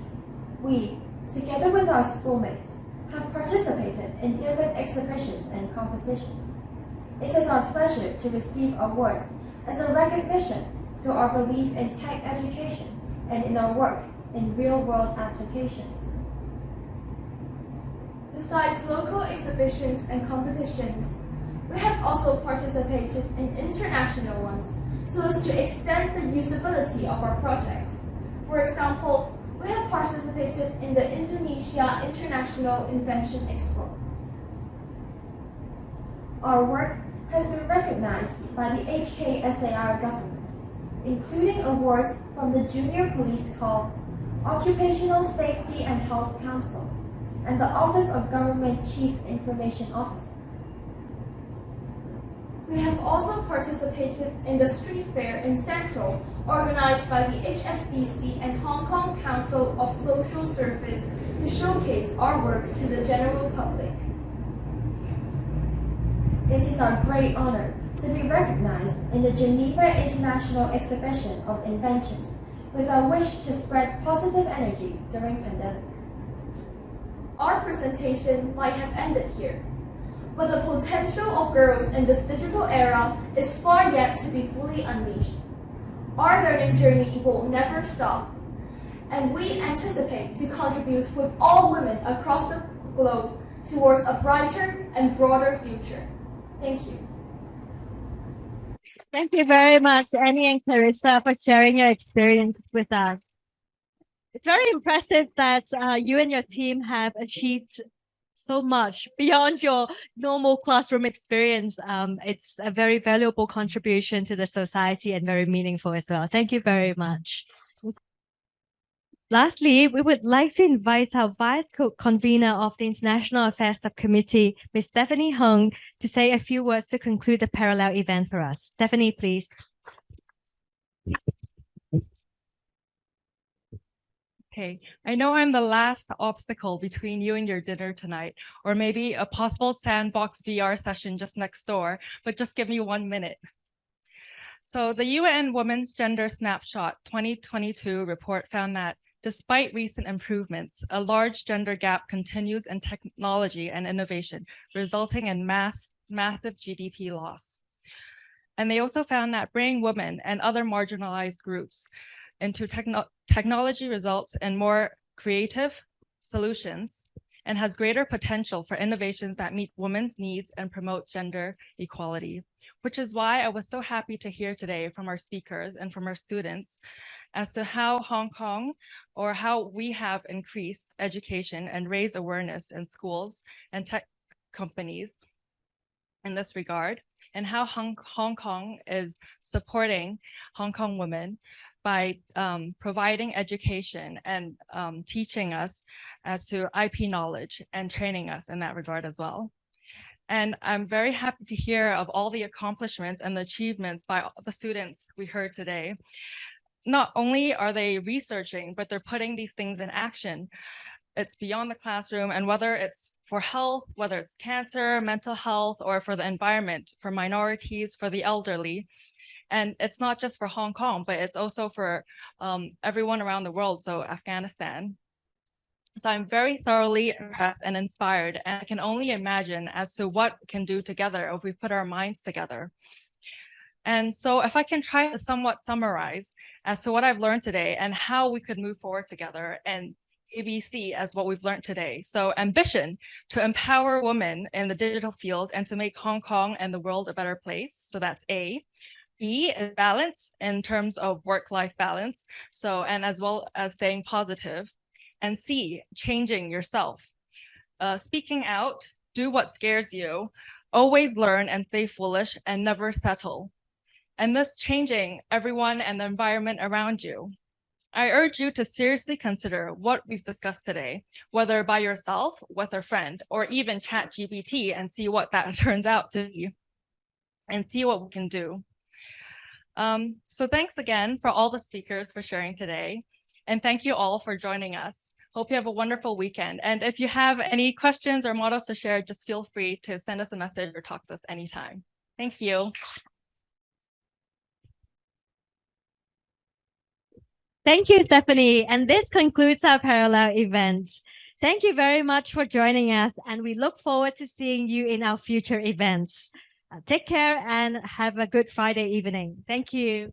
K: we, together with our schoolmates, have participated in different exhibitions and competitions. It is our pleasure to receive awards as a recognition to our belief in tech education and in our work in real-world applications.
L: Besides local exhibitions and competitions, we have also participated in international ones so as to extend the usability of our projects. For example, we have participated in the Indonesia International Invention Expo.
K: Our work has been recognized by the HKSAR government, including awards from the Junior Police Corps, Occupational Safety and Health Council, and the Office of Government Chief Information Officer.
L: We have also participated in the street fair in Central, organized by the HSBC and Hong Kong Council of Social Service to showcase our work to the general public.
K: It is our great honor to be recognized in the Geneva International Exhibition of Inventions with our wish to spread positive energy during pandemic.
L: Our presentation might have ended here, but the potential of girls in this digital era is far yet to be fully unleashed. Our learning journey will never stop, and we anticipate to contribute with all women across the globe towards a brighter and broader future. Thank you.
A: Thank you very much, Annie and Clarissa, for sharing your experiences with us. It's very impressive that you and your team have achieved so much beyond your normal classroom experience. It's a very valuable contribution to the society and very meaningful as well. Thank you very much. Lastly, we would like to invite our Vice Convener of the International Affairs Subcommittee, Ms. Stephanie Hung, to say a few words to conclude the parallel event for us. Stephanie, please.
M: Okay, I know I'm the last obstacle between you and your dinner tonight, or maybe a possible sandbox VR session just next door, but just give me 1 minute. So the UN Women's Gender Snapshot 2022 report found that despite recent improvements, a large gender gap continues in technology and innovation, resulting in massive GDP loss. And they also found that bringing women and other marginalized groups into technology results in more creative solutions and has greater potential for innovations that meet women's needs and promote gender equality, which is why I was so happy to hear today from our speakers and from our students as to how Hong Kong, or how we have increased education and raised awareness in schools and tech companies in this regard, and how Hong Kong is supporting Hong Kong women by providing education and teaching us as to IP knowledge and training us in that regard as well. And I'm very happy to hear of all the accomplishments and the achievements by the students we heard today. Not only are they researching, but they're putting these things in action. It's beyond the classroom, and whether it's for health, whether it's cancer, mental health, or for the environment, for minorities, for the elderly. And it's not just for Hong Kong, but it's also for everyone around the world, so Afghanistan. So I'm very thoroughly impressed and inspired, and I can only imagine as to what we can do together if we put our minds together. And so if I can try to somewhat summarize as to what I've learned today and how we could move forward together, and ABC as what we've learned today. So ambition, to empower women in the digital field and to make Hong Kong and the world a better place. So that's A. B is balance in terms of work-life balance. So, and as well as staying positive. And C, changing yourself. Speaking out, do what scares you, always learn and stay foolish and never settle. And this changing everyone and the environment around you. I urge you to seriously consider what we've discussed today, whether by yourself, with a friend, or even ChatGPT and see what that turns out to be, and see what we can do. So thanks again for all the speakers for sharing today. And thank you all for joining us. Hope you have a wonderful weekend. And if you have any questions or models to share, just feel free to send us a message or talk to us anytime. Thank you.
A: Thank you, Stephanie. And this concludes our parallel event. Thank you very much for joining us, and we look forward to seeing you in our future events. Take care and have a good Friday evening. Thank you.